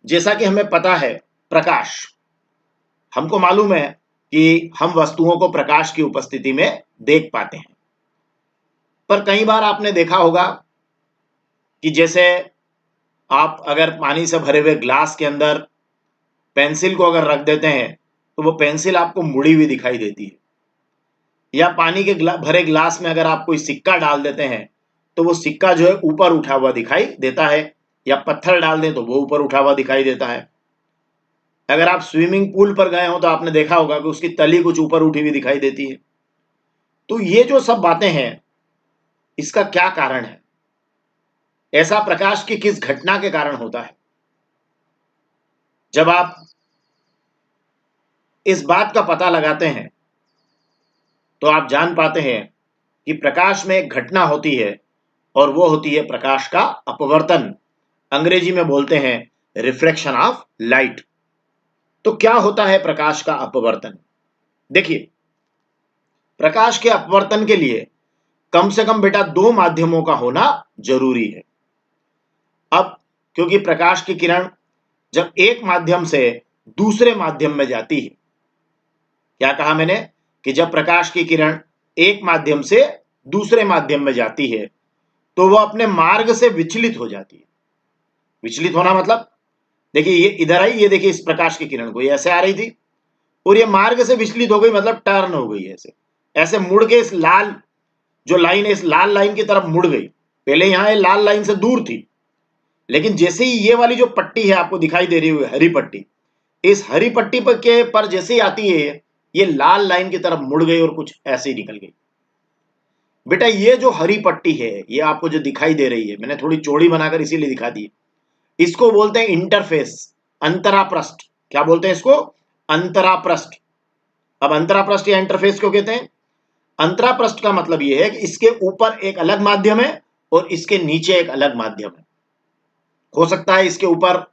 जैसा कि हमें पता है, प्रकाश, हमको मालूम है कि हम वस्तुओं को प्रकाश की उपस्थिति में देख पाते हैं। पर कई बार आपने देखा होगा कि जैसे आप अगर पानी से भरे हुए ग्लास के अंदर पेंसिल को अगर रख देते हैं तो वो पेंसिल आपको मुड़ी हुई दिखाई देती है, या पानी के भरे ग्लास में अगर आप कोई सिक्का डाल देते हैं तो वो सिक्का जो है ऊपर उठा हुआ दिखाई देता है, या पत्थर डाल दें तो वो ऊपर उठा हुआ दिखाई देता है। अगर आप स्विमिंग पूल पर गए हो तो आपने देखा होगा कि उसकी तली कुछ ऊपर उठी हुई दिखाई देती है। तो ये जो सब बातें हैं, इसका क्या कारण है? ऐसा प्रकाश की किस घटना के कारण होता है? जब आप इस बात का पता लगाते हैं तो आप जान पाते हैं कि प्रकाश में एक घटना होती है, और वो होती है प्रकाश का अपवर्तन। अंग्रेजी में बोलते हैं रिफ्रैक्शन ऑफ लाइट। तो क्या होता है प्रकाश का अपवर्तन? देखिए, प्रकाश के अपवर्तन के लिए कम से कम बेटा दो माध्यमों का होना जरूरी है। अब क्योंकि प्रकाश की किरण जब एक माध्यम से दूसरे माध्यम में जाती है, क्या कहा मैंने कि जब प्रकाश की किरण एक माध्यम से दूसरे माध्यम में जाती है तो वह अपने मार्ग से विचलित हो जाती है। विचलित होना मतलब, देखिए ये इधर आई, ये देखिए इस प्रकाश की किरण को ये ऐसे आ रही थी और ये मार्ग से विचलित हो गई, मतलब टर्न हो गई, ऐसे ऐसे मुड़ के इस लाल जो लाइन है इस लाल लाइन की तरफ मुड़ गई। पहले यहां ये लाल लाइन से दूर थी, लेकिन जैसे ही ये वाली जो पट्टी है आपको दिखाई दे रही है हरी पट्टी, इस हरी पट्टी पर जैसे ही आती है ये लाल लाइन की तरफ मुड़ गई और कुछ ऐसे ही निकल गई। बेटा ये जो हरी पट्टी है ये आपको जो दिखाई दे रही है, मैंने थोड़ी चौड़ी बनाकर इसीलिए दिखा दी, इसको बोलते हैं इंटरफेस, अंतरापृष्ठ। क्या बोलते हैं इसको? अंतरापृष्ठ। अब अंतरापृष्ठ या इंटरफेस क्यों कहते हैं? अंतरापृष्ठ का मतलब यह है कि इसके ऊपर एक अलग माध्यम है और इसके नीचे एक अलग माध्यम है। हो सकता है इसके ऊपर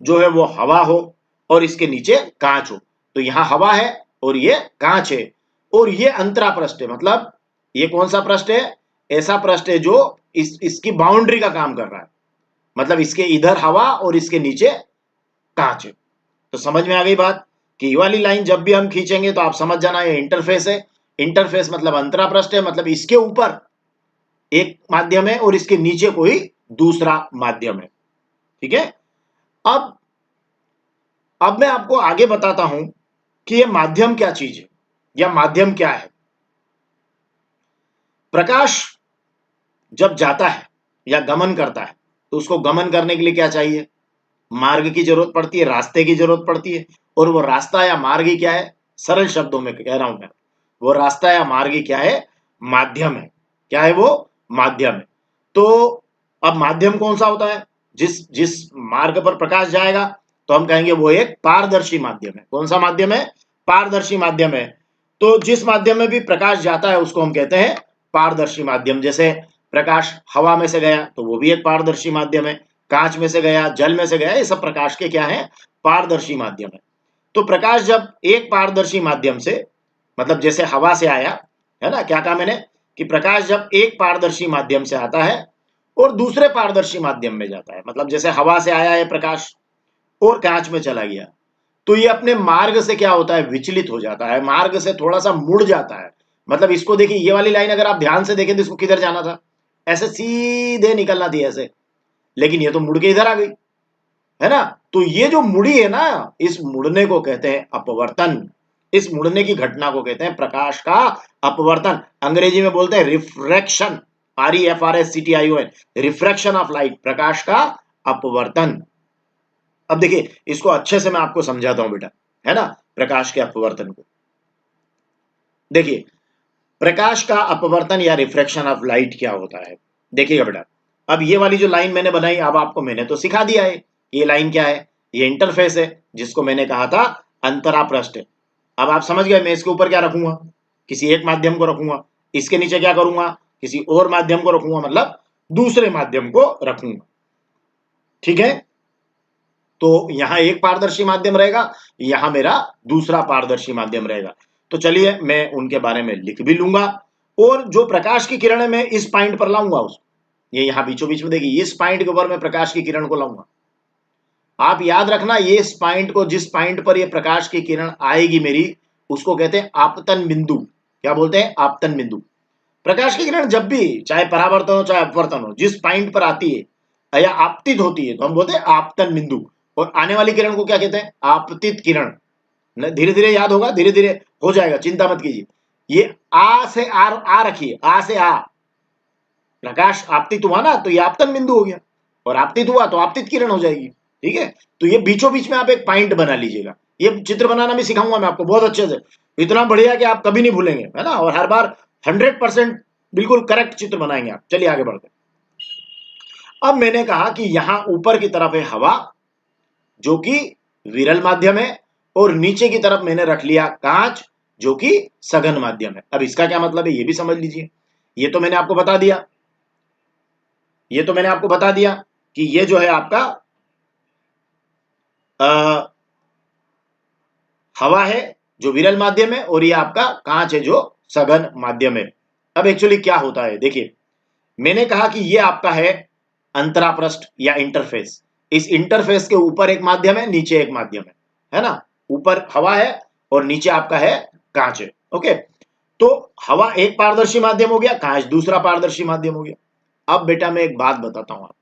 जो है वो हवा हो और इसके नीचे कांच हो, तो यहां हवा है और ये कांच है, और ये अंतरापृष्ठ है। मतलब ये कौन सा पृष्ठ है? ऐसा पृष्ठ है जो इसकी बाउंड्री का काम कर रहा है, मतलब इसके इधर हवा और इसके नीचे कांच है। तो समझ में आ गई बात कि ये वाली लाइन जब भी हम खींचेंगे तो आप समझ जाना ये इंटरफेस है। इंटरफेस मतलब अंतरापृष्ठ है, मतलब इसके ऊपर एक माध्यम है और इसके नीचे कोई दूसरा माध्यम है। ठीक है। अब मैं आपको आगे बताता हूं कि यह माध्यम क्या चीज है या माध्यम क्या है। प्रकाश जब जाता है या गमन करता है तो उसको गमन करने के लिए क्या चाहिए? मार्ग की जरूरत पड़ती है, रास्ते की जरूरत पड़ती है। और वो रास्ता या मार्ग ही क्या है? सरल शब्दों में कह रहा हूं मैं, वो रास्ता या मार्ग ही क्या है? माध्यम है। क्या है वो? माध्यम है। तो अब माध्यम कौन सा होता है? जिस जिस मार्ग पर प्रकाश जाएगा तो हम कहेंगे वो एक पारदर्शी माध्यम है। कौन सा माध्यम है? पारदर्शी माध्यम है। तो जिस माध्यम में भी प्रकाश जाता है उसको हम कहते हैं पारदर्शी माध्यम। जैसे प्रकाश हवा में से गया तो वो भी एक पारदर्शी माध्यम है, कांच में से गया, जल में से गया, ये सब प्रकाश के क्या है? पारदर्शी माध्यम है। तो प्रकाश जब एक पारदर्शी माध्यम से, मतलब जैसे हवा से आया है ना, क्या कहा मैंने कि प्रकाश जब एक पारदर्शी माध्यम से आता है और दूसरे पारदर्शी माध्यम में जाता है, मतलब जैसे हवा से आया है प्रकाश और कांच में चला गया, तो ये अपने मार्ग से क्या होता है? विचलित हो जाता है, मार्ग से थोड़ा सा मुड़ जाता है। मतलब इसको देखिए, ये वाली लाइन अगर आप ध्यान से देखें तो इसको किधर जाना था? ऐसे सीधे निकलना थी ऐसे, लेकिन ये तो मुड़ के इधर आ गई, है ना। तो ये जो मुड़ी है ना, इस मुड़ने को कहते हैं अपवर्तन। इस मुड़ने की घटना को कहते हैं प्रकाश का अपवर्तन। अंग्रेजी में बोलते हैं refraction, REFRECTION, refraction of light, प्रकाश का अपवर्तन। अब देखिए इसको अच्छे से मैं आपको समझाता हूं बेटा, है ना, प्रकाश के अपवर्तन को। देखिए प्रकाश का अपवर्तन या रिफ्रैक्शन ऑफ लाइट क्या होता है, देखिएगा बेटा। अब ये वाली जो लाइन मैंने बनाई, अब आपको मैंने तो सिखा दिया है ये लाइन क्या है। ये इंटरफेस है जिसको मैंने कहा था अंतरापृष्ठ है। अब आप समझ गए, मैं इसके ऊपर क्या रखूंगा? किसी एक माध्यम को रखूंगा। इसके नीचे क्या करूंगा? किसी और माध्यम को रखूंगा, मतलब दूसरे माध्यम को रखूंगा। ठीक है। तो यहां एक पारदर्शी माध्यम रहेगा, यहां मेरा दूसरा पारदर्शी माध्यम रहेगा। तो चलिए मैं उनके बारे में लिख भी लूंगा, और जो प्रकाश की किरण है मैं इस पॉइंट पर लाऊंगा उसको, ये यहां बीचों बीच में देखिए, इस पॉइंट के ऊपर मैं प्रकाश की किरण को लाऊंगा। आप याद रखना, ये इस पॉइंट को, जिस पॉइंट पर ये प्रकाश की किरण आएगी मेरी, उसको कहते हैं आपतन बिंदु। क्या बोलते हैं? आपतन बिंदु। प्रकाश की किरण जब भी, चाहे परावर्तन हो चाहे अपवर्तन हो, जिस पॉइंट पर आती है या आपतित होती है तो हम बोलते हैं आपतन बिंदु। और आने वाली किरण को क्या कहते हैं? आपतित किरण। धीरे धीरे याद होगा, धीरे धीरे हो जाएगा, चिंता मत कीजिए। ये आ से आ रखिए, आ से आ, प्रकाश आपतित हुआ ना तो ये आपतन बिंदु हो गया, और आपतित हुआ तो आपतित किरण हो जाएगी। ठीक है, तो ये बीचों बीच में आप एक पॉइंट बना लीजिएगा। ये चित्र बनाना भी सिखाऊंगा मैं आपको बहुत अच्छे से, इतना बढ़िया कि आप कभी नहीं भूलेंगे, है ना, और हर बार 100% बिल्कुल करेक्ट चित्र बनाएंगे आप। चलिए आगे बढ़ते हैं। अब मैंने कहा कि यहां ऊपर की तरफ है हवा, जो कि विरल माध्यम है, और नीचे की तरफ मैंने रख लिया कांच, जो कि सघन माध्यम है। अब इसका क्या मतलब है ये भी समझ लीजिए। ये तो मैंने आपको बता दिया, ये तो मैंने आपको बता दिया कि ये जो है आपका हवा है जो विरल माध्यम है, और ये आपका कांच है जो सघन माध्यम है। अब एक्चुअली क्या होता है देखिए, मैंने कहा कि ये आपका है अंतरापृष्ठ या इंटरफेस। इस इंटरफेस के ऊपर एक माध्यम है, नीचे एक माध्यम है ना। ऊपर हवा है और नीचे आपका है कांच है। ओके, तो हवा एक पारदर्शी माध्यम हो गया, कांच दूसरा पारदर्शी माध्यम हो गया। अब बेटा मैं एक बात बताता हूं आपको,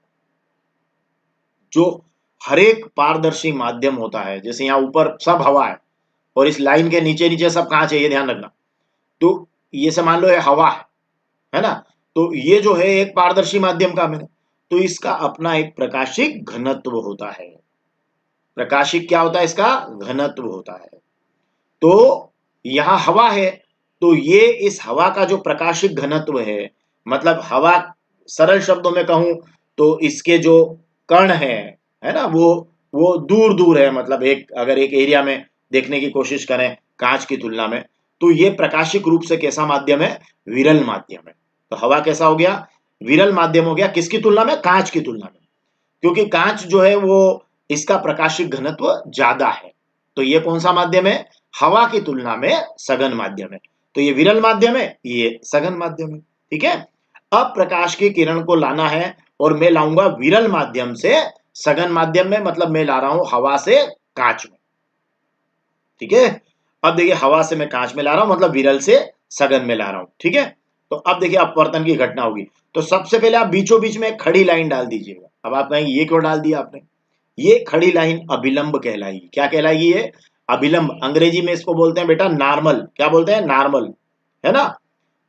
जो हर एक पारदर्शी माध्यम होता है, जैसे यहां ऊपर सब हवा है और इस लाइन के नीचे नीचे सब कांच है, ये ध्यान रखना। तो ये से मान लो ये हवा है ना, तो ये जो है एक पारदर्शी माध्यम का मैंने, तो इसका अपना एक प्रकाशिक घनत्व होता है। प्रकाशिक क्या होता है? इसका घनत्व होता है। तो यहां हवा है, तो ये इस हवा का जो प्रकाशिक घनत्व है, मतलब हवा, सरल शब्दों में कहूं तो इसके जो कण है ना, वो दूर दूर है। मतलब एक, अगर एक एरिया में देखने की कोशिश करें कांच की तुलना में, तो ये प्रकाशिक रूप से कैसा माध्यम है? विरल माध्यम है। तो हवा कैसा हो गया? विरल माध्यम हो गया। किसकी तुलना में? कांच की तुलना में, क्योंकि कांच जो है वो, इसका प्रकाशिक घनत्व ज्यादा है। तो ये कौन सा माध्यम है? हवा की तुलना में सघन माध्यम है। तो ये विरल माध्यम है, ये सघन माध्यम है। ठीक है, अब प्रकाश की किरण को लाना है और मैं लाऊंगा विरल माध्यम से सघन माध्यम में, मतलब मैं ला रहा हूं हवा से कांच में। ठीक है, अब देखिए हवा से मैं कांच में ला रहा हूं, मतलब विरल से सघन में ला रहा हूं। ठीक है, तो अब देखिए अपवर्तन की घटना होगी। तो सबसे पहले आप बीचों बीच में एक खड़ी लाइन डाल दीजिएगा। अब आप कहेंगे ये क्यों डाल दिया आपने? ये खड़ी लाइन अभिलंब कहलाएगी। क्या कहलाएगी ये? अभिलंब। अंग्रेजी में इसको बोलते हैं बेटा नॉर्मल। क्या बोलते हैं? नॉर्मल, है ना।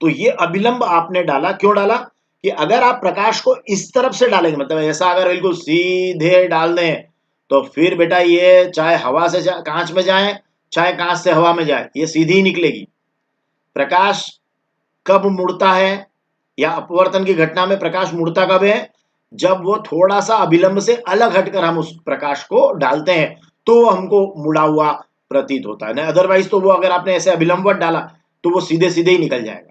तो ये अभिलंब आपने डाला, क्यों डाला? कि अगर आप प्रकाश को इस तरफ से डालेंगे, मतलब ऐसा अगर बिल्कुल सीधे डाल दें, तो फिर बेटा ये चाहे हवा से कांच में जाए, चाहे कांच से हवा में जाए, ये सीधी ही निकलेगी। प्रकाश कब मुड़ता है, या अपवर्तन की घटना में प्रकाश मुड़ता कब है? जब वो थोड़ा सा अभिलंब से अलग हटकर हम उस प्रकाश को डालते हैं, तो वो हमको मुड़ा हुआ प्रतीत होता है। अदरवाइज तो वो, अगर आपने ऐसे अभिलंबवत डाला तो वो सीधे सीधे ही निकल जाएगा।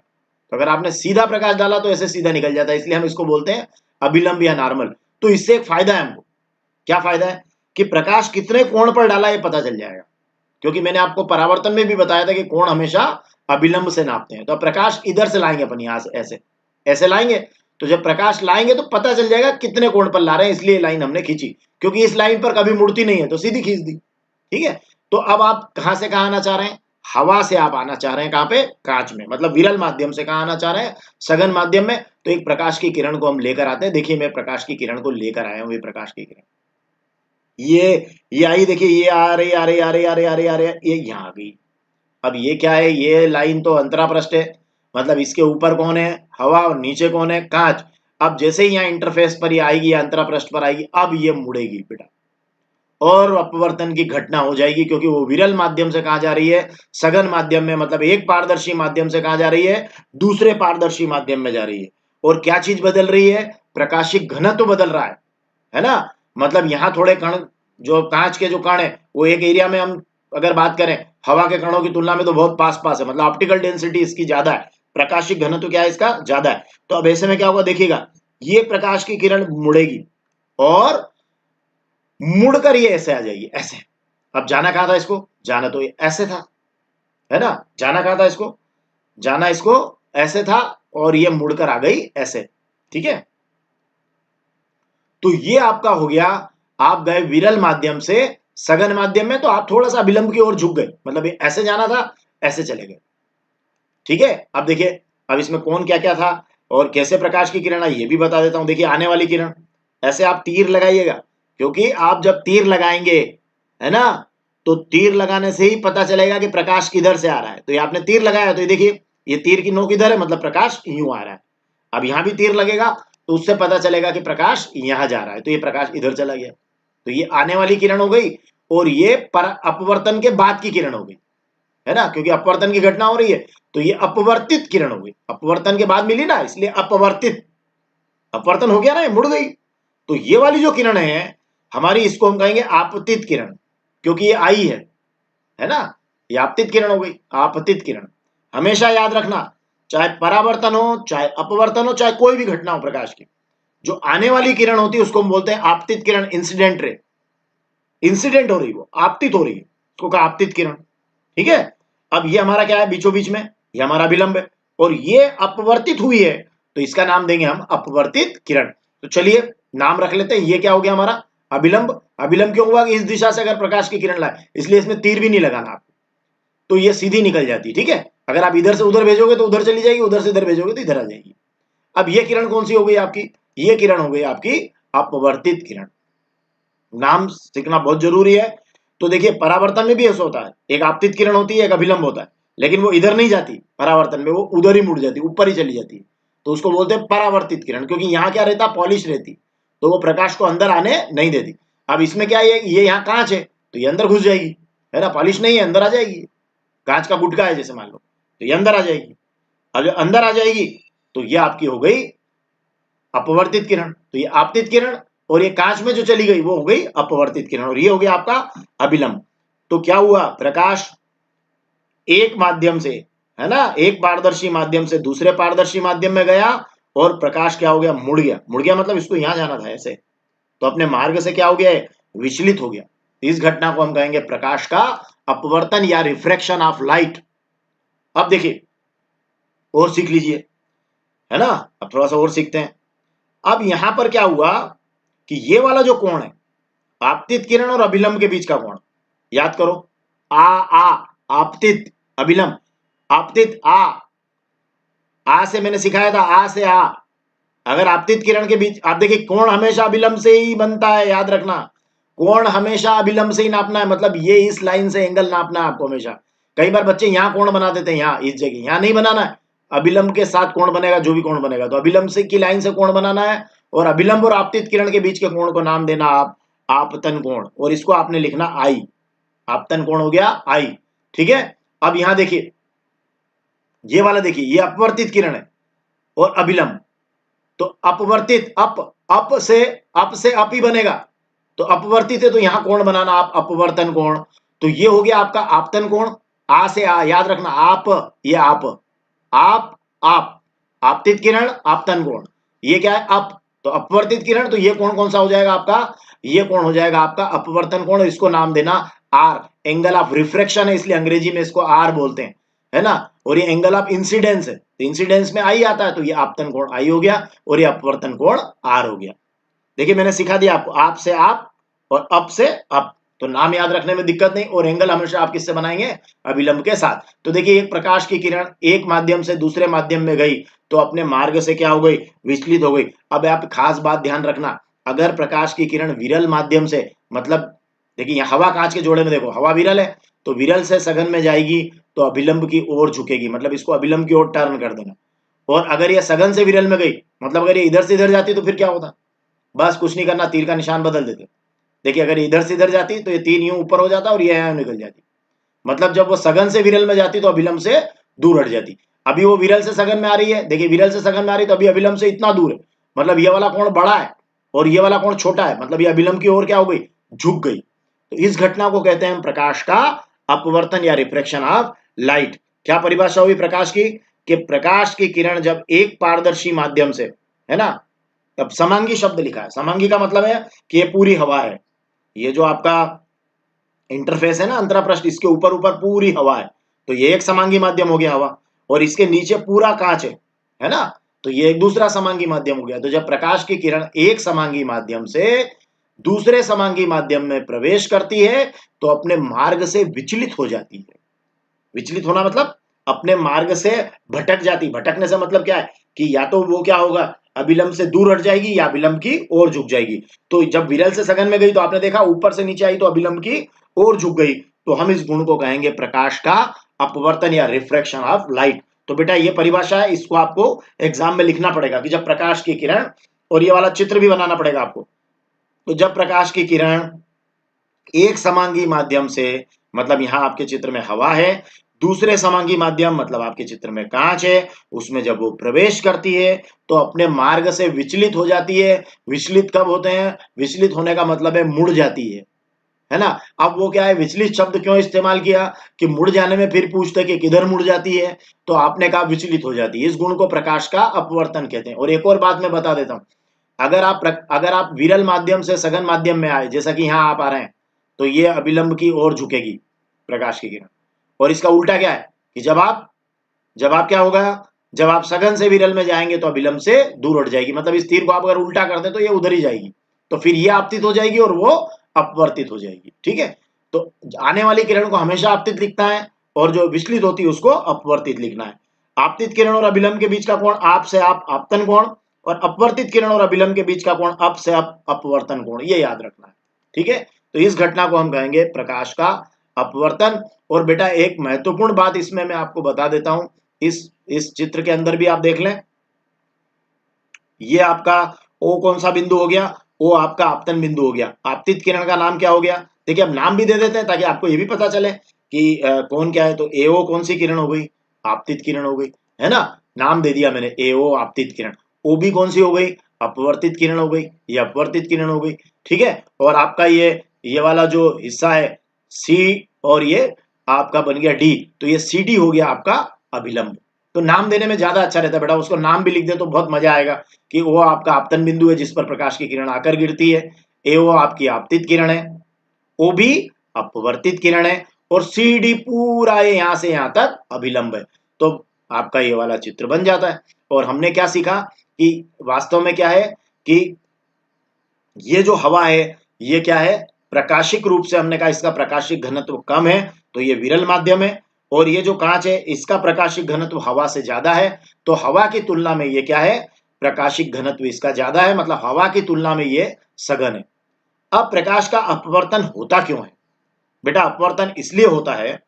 तो अगर आपने सीधा प्रकाश डाला तो ऐसे सीधा निकल जाता है, इसलिए हम इसको बोलते हैं अभिलंब या नॉर्मल। तो इससे एक फायदा है हमको। क्या फायदा है? कि प्रकाश कितने कोण पर डाला ये पता चल जाएगा, क्योंकि मैंने आपको परावर्तन में भी बताया था कि कोण हमेशा अभिलंब से नापते हैं। तो प्रकाश इधर से लाएंगे अपन, यहां से ऐसे ऐसे लाएंगे, तो जब प्रकाश लाएंगे तो पता चल जाएगा कितने कोण पर ला रहे हैं। इसलिए लाइन हमने खींची, क्योंकि इस लाइन पर कभी मुड़ती नहीं है तो सीधी खींच दी। ठीक है, तो अब आप कहां से कहां आना चाह रहे हैं? हवा से आप आना चाह रहे हैं, कहां पे? कांच में, मतलब विरल माध्यम से कहां आना चाह रहे हैं? सघन माध्यम में। तो एक प्रकाश की किरण को हम लेकर आते हैं। देखिए मैं प्रकाश की किरण को लेकर आया हूं, ये प्रकाश की किरण, ये आई, देखिए ये आ रही आ रही आ रही आ रही आ रही आ रही, ये यहाँ आ गई। अब ये क्या है? ये लाइन तो अंतरापृष्ठ है, मतलब इसके ऊपर कौन है? हवा, और नीचे कौन है? कांच। अब जैसे ही यहाँ इंटरफेस पर ये आएगी, अंतरापृष्ठ पर आएगी, अब ये मुड़ेगी बेटा, और अपवर्तन की घटना हो जाएगी, क्योंकि वो विरल माध्यम से कहा जा रही है सघन माध्यम में, मतलब एक पारदर्शी माध्यम से कहा जा रही है दूसरे पारदर्शी माध्यम में जा रही है। और क्या चीज बदल रही है? प्रकाशिक घनत्व बदल रहा है ना। मतलब यहाँ थोड़े कण, जो कांच के जो कण है, वो एक एरिया में, हम अगर बात करें हवा के कणों की तुलना में तो बहुत पास पास है, मतलब ऑप्टिकल डेंसिटी इसकी ज्यादा है, प्रकाशिक घनत्व क्या है इसका? ज्यादा है। तो अब ऐसे में क्या होगा देखिएगा, ये प्रकाश की किरण मुड़ेगी और मुड़कर ये ऐसे आ जाएगी, ऐसे। अब जाना कहां था इसको? जाना तो ये ऐसे था, है ना। जाना कहां था इसको? जाना इसको ऐसे था, और ये मुड़कर आ गई ऐसे। ठीक है, तो ये आपका हो गया आप गए विरल माध्यम से सघन माध्यम में, तो आप थोड़ा सा अभिलंब की ओर झुक गए, मतलब ऐसे जाना था, ऐसे चले गए। ठीक है, अब देखिए, अब इसमें कौन क्या क्या था और कैसे प्रकाश की किरण आई ये भी बता देता हूं। देखिए आने वाली किरण, ऐसे आप तीर लगाइएगा, क्योंकि आप जब तीर लगाएंगे, है ना, तो तीर लगाने से ही पता चलेगा कि प्रकाश किधर से आ रहा है। तो ये आपने तीर लगाया, तो ये देखिए, ये तीर की नोक इधर है, मतलब प्रकाश यूं आ रहा है। अब यहां भी तीर लगेगा, तो उससे पता चलेगा कि प्रकाश यहां जा रहा है, तो ये प्रकाश इधर चला गया। तो ये आने वाली किरण हो गई, और ये अपवर्तन के बाद की किरण हो गई, है ना, क्योंकि अपवर्तन की घटना हो रही है, तो ये अपवर्तित किरण हो गई। अपवर्तन के बाद मिली ना, इसलिए अपवर्तित, अपवर्तन हो गया ना, ये मुड़ गई। तो ये वाली जो किरण है हमारी, इसको हम कहेंगे आपतित किरण, क्योंकि ये आई है ना, ये आपतित किरण हो गई, आपतित किरण। हमेशा याद रखना, चाहे परावर्तन हो, चाहे अपवर्तन हो, चाहे कोई भी घटना हो प्रकाश की, जो आने वाली किरण होती है उसको हम बोलते हैं आपतित किरण, इंसिडेंट रे। इंसिडेंट हो रही, वो आपतित हो रही है, उसको कहा आपतित किरण। ठीक है, अब ये हमारा क्या है, बीचों बीच में, ये हमारा विलंब है, और ये अपवर्तित हुई है, तो इसका नाम देंगे हम अपवर्तित किरण। तो चलिए नाम रख लेते हैं, ये क्या हो गया हमारा, अभिलंब। अभिलंब क्यों हुआ, कि इस दिशा से अगर प्रकाश की किरण लाए, इसलिए इसमें तीर भी नहीं लगाना आपको, तो ये सीधी निकल जाती है। ठीक है, अगर आप इधर से उधर भेजोगे तो उधर चली जाएगी, उधर से इधर भेजोगे तो इधर आ जाएगी। अब ये किरण कौन सी हो गई आपकी, ये किरण हो गई आपकी अपवर्तित किरण। नाम सीखना बहुत जरूरी है। तो देखिए परावर्तन में भी ऐसा होता है, एक आपतित किरण होती है, एक अभिलंब होता है, लेकिन वो इधर नहीं जाती परावर्तन में, वो उधर ही मुड़ जाती, ऊपर ही चली जाती है, तो उसको बोलते हैं परावर्तित किरण, क्योंकि यहाँ क्या रहता, पॉलिश रहती, तो वो प्रकाश को अंदर आने नहीं देती। अब इसमें क्या है, ये यहाँ कांच है, तो ये अंदर घुस जाएगी, है ना, पॉलिश नहीं है, अंदर आ जाएगी, कांच का गुटका है जैसे मान लो, तो ये अंदर आ जाएगी। अब जब अंदर आ जाएगी, तो ये आपकी हो गई अपवर्तित किरण। तो ये आपतित किरण, और ये कांच में जो चली गई वो हो गई अपवर्तित किरण, और ये हो गया आपका अभिलंब। तो क्या हुआ, प्रकाश एक माध्यम से, है ना, एक पारदर्शी माध्यम से दूसरे पारदर्शी माध्यम में गया, और प्रकाश क्या हो गया, मुड़ गया। मुड़ गया मतलब इसको यहां जाना था ऐसे, तो अपने मार्ग से क्या हो गया, विचलित हो गया। इस घटना को हम कहेंगे प्रकाश का अपवर्तन या रिफ्रैक्शन ऑफ लाइट। अब देखिए और सीख लीजिए, है ना, अब थोड़ा सा और सीखते हैं। अब यहां पर क्या हुआ कि ये वाला जो कोण है, आपतित किरण और अभिलंब के बीच का कोण, याद करो, आ आपतित, अभिलंब, आपतित आ से मैंने सिखाया था, आ से आ। अगर आपतित किरण के बीच, आप देखिए कोण हमेशा अभिलंब से ही बनता है, याद रखना, कोण हमेशा अभिलंब से ही नापना है, मतलब ये इस लाइन से एंगल नापना है आपको हमेशा। कई बार बच्चे यहाँ कोण बना देते हैं, यहाँ इस जगह, यहाँ नहीं बनाना है, अभिलंब के साथ कोण बनेगा, जो भी कोण बनेगा, तो अभिलंब से की लाइन से कोण बनाना है, और अभिलंब और आपतित किरण के बीच के कोण को नाम देना आप आपतन कोण, और इसको आपने लिखना आई, आपतन कोण हो गया आई। ठीक है, अब यहां देखिए, ये वाला देखिए, ये अपवर्तित किरण है और अभिलंब, तो अपवर्तित, अप से अप ही बनेगा, तो अपवर्तित है, तो यहां कोण बनाना आप अपवर्तन कोण। तो ये हो गया आपका आपतन कोण, आ से आ, याद रखना, आप, ये आप आपतित किरण, आपतन कोण, ये क्या है अप, तो अपवर्तित किरण, तो ये कोण कौन सा हो जाएगा आपका, ये कोण हो जाएगा आपका अपवर्तन कोण, इसको नाम देना आर, एंगल ऑफ रिफ्रैक्शन है, इसलिए अंग्रेजी में इसको आर बोलते हैं, है ना। और ये एंगल ऑफ इंसिडेंस है, तो इंसिडेंस में आई आता है, तो ये आपतन कोण आई हो गया, और ये अपवर्तन कोण आर हो गया। देखिए मैंने सिखा दिया आपको, आप से आप और अप से अप, तो नाम याद रखने में दिक्कत नहीं, और एंगल हमेशा आप किससे बनाएंगे, अभिलंब के साथ। तो देखिए एक प्रकाश की किरण एक माध्यम से दूसरे माध्यम में गई, तो अपने मार्ग से क्या हो गई, विचलित हो गई। अब आप खास बात ध्यान रखना, अगर प्रकाश की किरण विरल माध्यम से, मतलब देखिए यहाँ हवा कांच के जोड़े में देखो, हवा विरल है, तो विरल से सघन में जाएगी, तो अभिलंब की ओर झुकेगी, मतलब इसको अभिलंब की ओर टर्न कर देना। और अगर ये सघन से विरल में गई, मतलब अगर ये इधर से इधर जाती, तो फिर क्या होता, बस कुछ नहीं करना, तीर का निशान बदल देते। देखिए अगर इधर से इधर जाती, तो ये तीन यूं ऊपर हो जाता और ये यहाँ निकल जाती, मतलब जब वो सघन से विरल में जाती तो अभिलंब से दूर हट जाती। अभी वो विरल से सघन में आ रही है, देखिए विरल से सघन में आ रही, तो अभी अभिलंब से इतना दूर है, मतलब ये वाला कोण बड़ा है और ये वाला कोण छोटा है, मतलब ये अभिलंब की ओर क्या हो गई, झुक गई। तो इस घटना को कहते हैं प्रकाश का अपवर्तन या रिफ्रैक्शन ऑफ लाइट। क्या परिभाषा हुई प्रकाश की, कि प्रकाश की किरण जब एक पारदर्शी माध्यम से, है ना, तब समांगी शब्द लिखा है, समांगी का मतलब है कि ये पूरी हवा है, ये जो आपका इंटरफेस है ना अंतरापृष्ठ, इसके ऊपर ऊपर पूरी हवा है, तो ये एक समांगी माध्यम हो गया हवा, और इसके नीचे पूरा कांच है ना, तो ये एक दूसरा समांगी माध्यम हो गया। तो जब प्रकाश की किरण एक समांगी माध्यम से दूसरे समांगी माध्यम में प्रवेश करती है तो अपने मार्ग से विचलित हो जाती है। विचलित होना मतलब अपने मार्ग से भटक जाती। भटकने से मतलब क्या है कि या तो वो क्या होगा, अभिलंब से दूर हट जाएगी या अभिलंब की ओर झुक जाएगी। तो जब विरल से सघन में गई तो आपने देखा ऊपर से नीचे आई तो अभिलंब की ओर झुक गई। तो हम इस गुण को कहेंगे प्रकाश का अपवर्तन या रिफ्रैक्शन ऑफ लाइट। तो बेटा ये परिभाषा है, इसको आपको एग्जाम में लिखना पड़ेगा कि जब प्रकाश की किरण, और ये वाला चित्र भी बनाना पड़ेगा आपको। तो जब प्रकाश की किरण एक समांगी माध्यम से, मतलब यहां आपके चित्र में हवा है, दूसरे समांगी माध्यम मतलब आपके चित्र में कांच है, उसमें जब वो प्रवेश करती है तो अपने मार्ग से विचलित हो जाती है। विचलित कब होते हैं? विचलित होने का मतलब है मुड़ जाती है ना। अब वो क्या है, विचलित शब्द क्यों इस्तेमाल किया कि मुड़ जाने में फिर पूछते कि किधर मुड़ जाती है, तो आपने कहा विचलित हो जाती है। इस गुण को प्रकाश का अपवर्तन कहते हैं। और एक और बात मैं बता देता हूं, अगर आप विरल माध्यम से सघन माध्यम में आए, जैसा कि यहां आप आ रहे हैं, तो ये अभिलंब की ओर झुकेगी प्रकाश की किरण। और इसका उल्टा क्या है कि जब आप क्या होगा, जब आप सघन से विरल में जाएंगे तो अभिलंब से दूर हट जाएगी। मतलब इस तीर को आप अगर उल्टा कर दे तो ये उधर ही जाएगी, तो फिर ये आपतित हो जाएगी और वो अपवर्तित हो जाएगी। ठीक है, तो आने वाली किरण को हमेशा आपतित लिखना है और जो विचलित होती है उसको अपवर्तित लिखना है। आपतित किरण और अभिलंब के बीच का कोण आप से आप आपतन कोण, और अपवर्तित किरण और अभिलंब के बीच का कोण अप से अप अपवर्तन कोण, ये याद रखना है। ठीक है, तो इस घटना को हम कहेंगे प्रकाश का अपवर्तन। और बेटा एक महत्वपूर्ण बात इसमें मैं आपको बता देता हूं, इस चित्र के अंदर भी आप देख लें, ये आपका ओ कौन सा बिंदु हो गया? ओ आपका आपतन बिंदु हो गया। आपतित किरण का नाम क्या हो गया? देखिए अब नाम भी दे देते हैं ताकि आपको ये भी पता चले कि कौन क्या है। तो एओ कौन सी किरण हो गई? आपतित किरण हो गई, है ना। नाम दे दिया मैंने, एओ आपतित किरण। ओ भी कौन सी हो गई? अपवर्तित किरण हो गई, ये अपवर्तित किरण हो गई। ठीक है, और आपका ये वाला जो हिस्सा है सी, और ये आपका बन गया डी, तो ये सी डी हो गया आपका अभिलंब। तो नाम देने में ज्यादा अच्छा रहता है बेटा, उसको नाम भी लिख दे तो बहुत मजा आएगा कि वो आपका आपतन बिंदु है जिस पर प्रकाश की किरण आकर गिरती है, ए वो आपकी आपतित किरण है, ओ भी अपवर्तित किरण है, और सी डी पूरा ये यहां से यहां तक अभिलंब है। तो आपका ये वाला चित्र बन जाता है। और हमने क्या सीखा कि वास्तव में क्या है कि ये जो हवा है ये क्या है, प्रकाशिक रूप से हमने कहा इसका प्रकाशिक घनत्व कम है, तो ये विरल माध्यम है। और ये जो कांच है इसका प्रकाशिक घनत्व हवा से ज्यादा है, तो हवा की तुलना में ये क्या है, प्रकाशिक घनत्व इसका ज्यादा है, मतलब हवा की तुलना में ये सघन है। अब प्रकाश का अपवर्तन होता क्यों है? बेटा अपवर्तन इसलिए होता है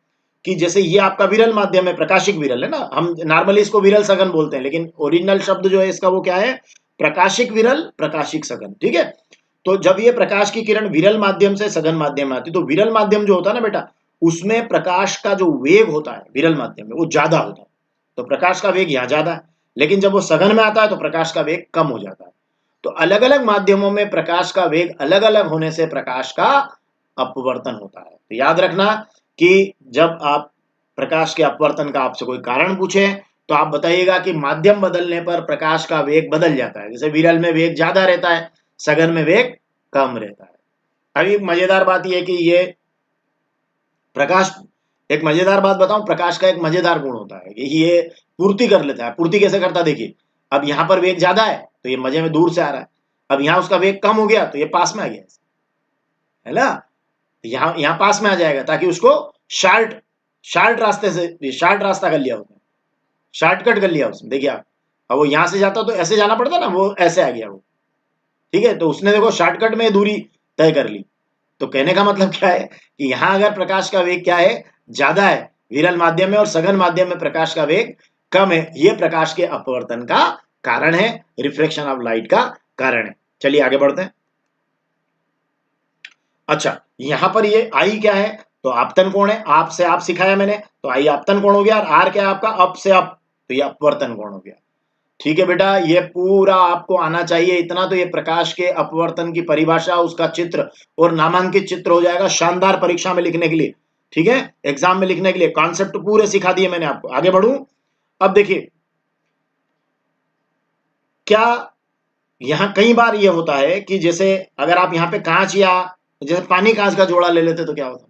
कि जैसे ये आपका विरल माध्यम है, प्रकाशिक विरल है ना, हम नॉर्मली इसको विरल सघन बोलते हैं, लेकिन ओरिजिनल शब्द जो है इसका वो क्या है, प्रकाशिक विरल प्रकाशिक सघन। ठीक है, तो जब ये प्रकाश की किरण विरल माध्यम से सघन माध्यम में आती है, तो विरल माध्यम जो होता है ना बेटा, उसमें प्रकाश का जो वेग होता है विरल माध्यम में वो ज्यादा होता है, तो प्रकाश का वेग यहाँ ज्यादा है। लेकिन जब वो सघन में आता है तो प्रकाश का वेग कम हो जाता है। तो अलग अलग माध्यमों में प्रकाश का वेग अलग अलग होने से प्रकाश का अपवर्तन होता है। तो याद रखना कि जब आप प्रकाश के अपवर्तन का आपसे कोई कारण पूछे तो आप बताइएगा कि माध्यम बदलने पर प्रकाश का वेग बदल जाता है। जैसे विरल में वेग ज्यादा रहता है, सघन में वेग कम रहता है। अभी मजेदार बात यह है कि ये प्रकाश, एक मजेदार बात बताऊं, प्रकाश का एक मजेदार गुण होता है कि ये पूर्ति कर लेता है। पूर्ति कैसे करता है देखिए, अब यहां पर वेग ज्यादा है तो ये मजे में दूर से आ रहा है, अब यहां उसका वेग कम हो गया तो ये पास में आ गया, है ना। यहां यहां पास में आ जाएगा ताकि उसको शार्ट शार्ट रास्ते से शार्ट रास्ता कर लिया उसने, शॉर्टकट कर लिया उसने। देखिए आप, अब वो यहां से जाता तो ऐसे जाना पड़ता ना, वो ऐसे आ गया वो। ठीक है, तो उसने देखो शॉर्टकट में दूरी तय कर ली। तो कहने का मतलब क्या है कि यहां अगर प्रकाश का वेग क्या है, ज्यादा है विरल माध्यम में, और सघन माध्यम में प्रकाश का वेग कम है, ये प्रकाश के अपवर्तन का कारण है, रिफ्लेक्शन ऑफ लाइट का कारण है। चलिए आगे बढ़ते हैं। अच्छा, यहां पर ये आई क्या है, तो आपतन कोण है, आप से आप सिखाया मैंने, तो आई आपतन कोण हो गया, और आर क्या है आपका, अप से अप, तो ये अपवर्तन कोण हो गया। ठीक है बेटा, ये पूरा आपको आना चाहिए इतना, तो ये प्रकाश के अपवर्तन की परिभाषा, उसका चित्र और नामांकित चित्र हो जाएगा शानदार परीक्षा में लिखने के लिए। ठीक है, एग्जाम में लिखने के लिए कॉन्सेप्ट पूरे सिखा दिए मैंने आपको। आगे बढ़ूं, अब देखिए क्या, यहां कई बार ये होता है कि जैसे अगर आप यहां पे कांच, या जैसे पानी कांच का जोड़ा ले लेते तो क्या होता,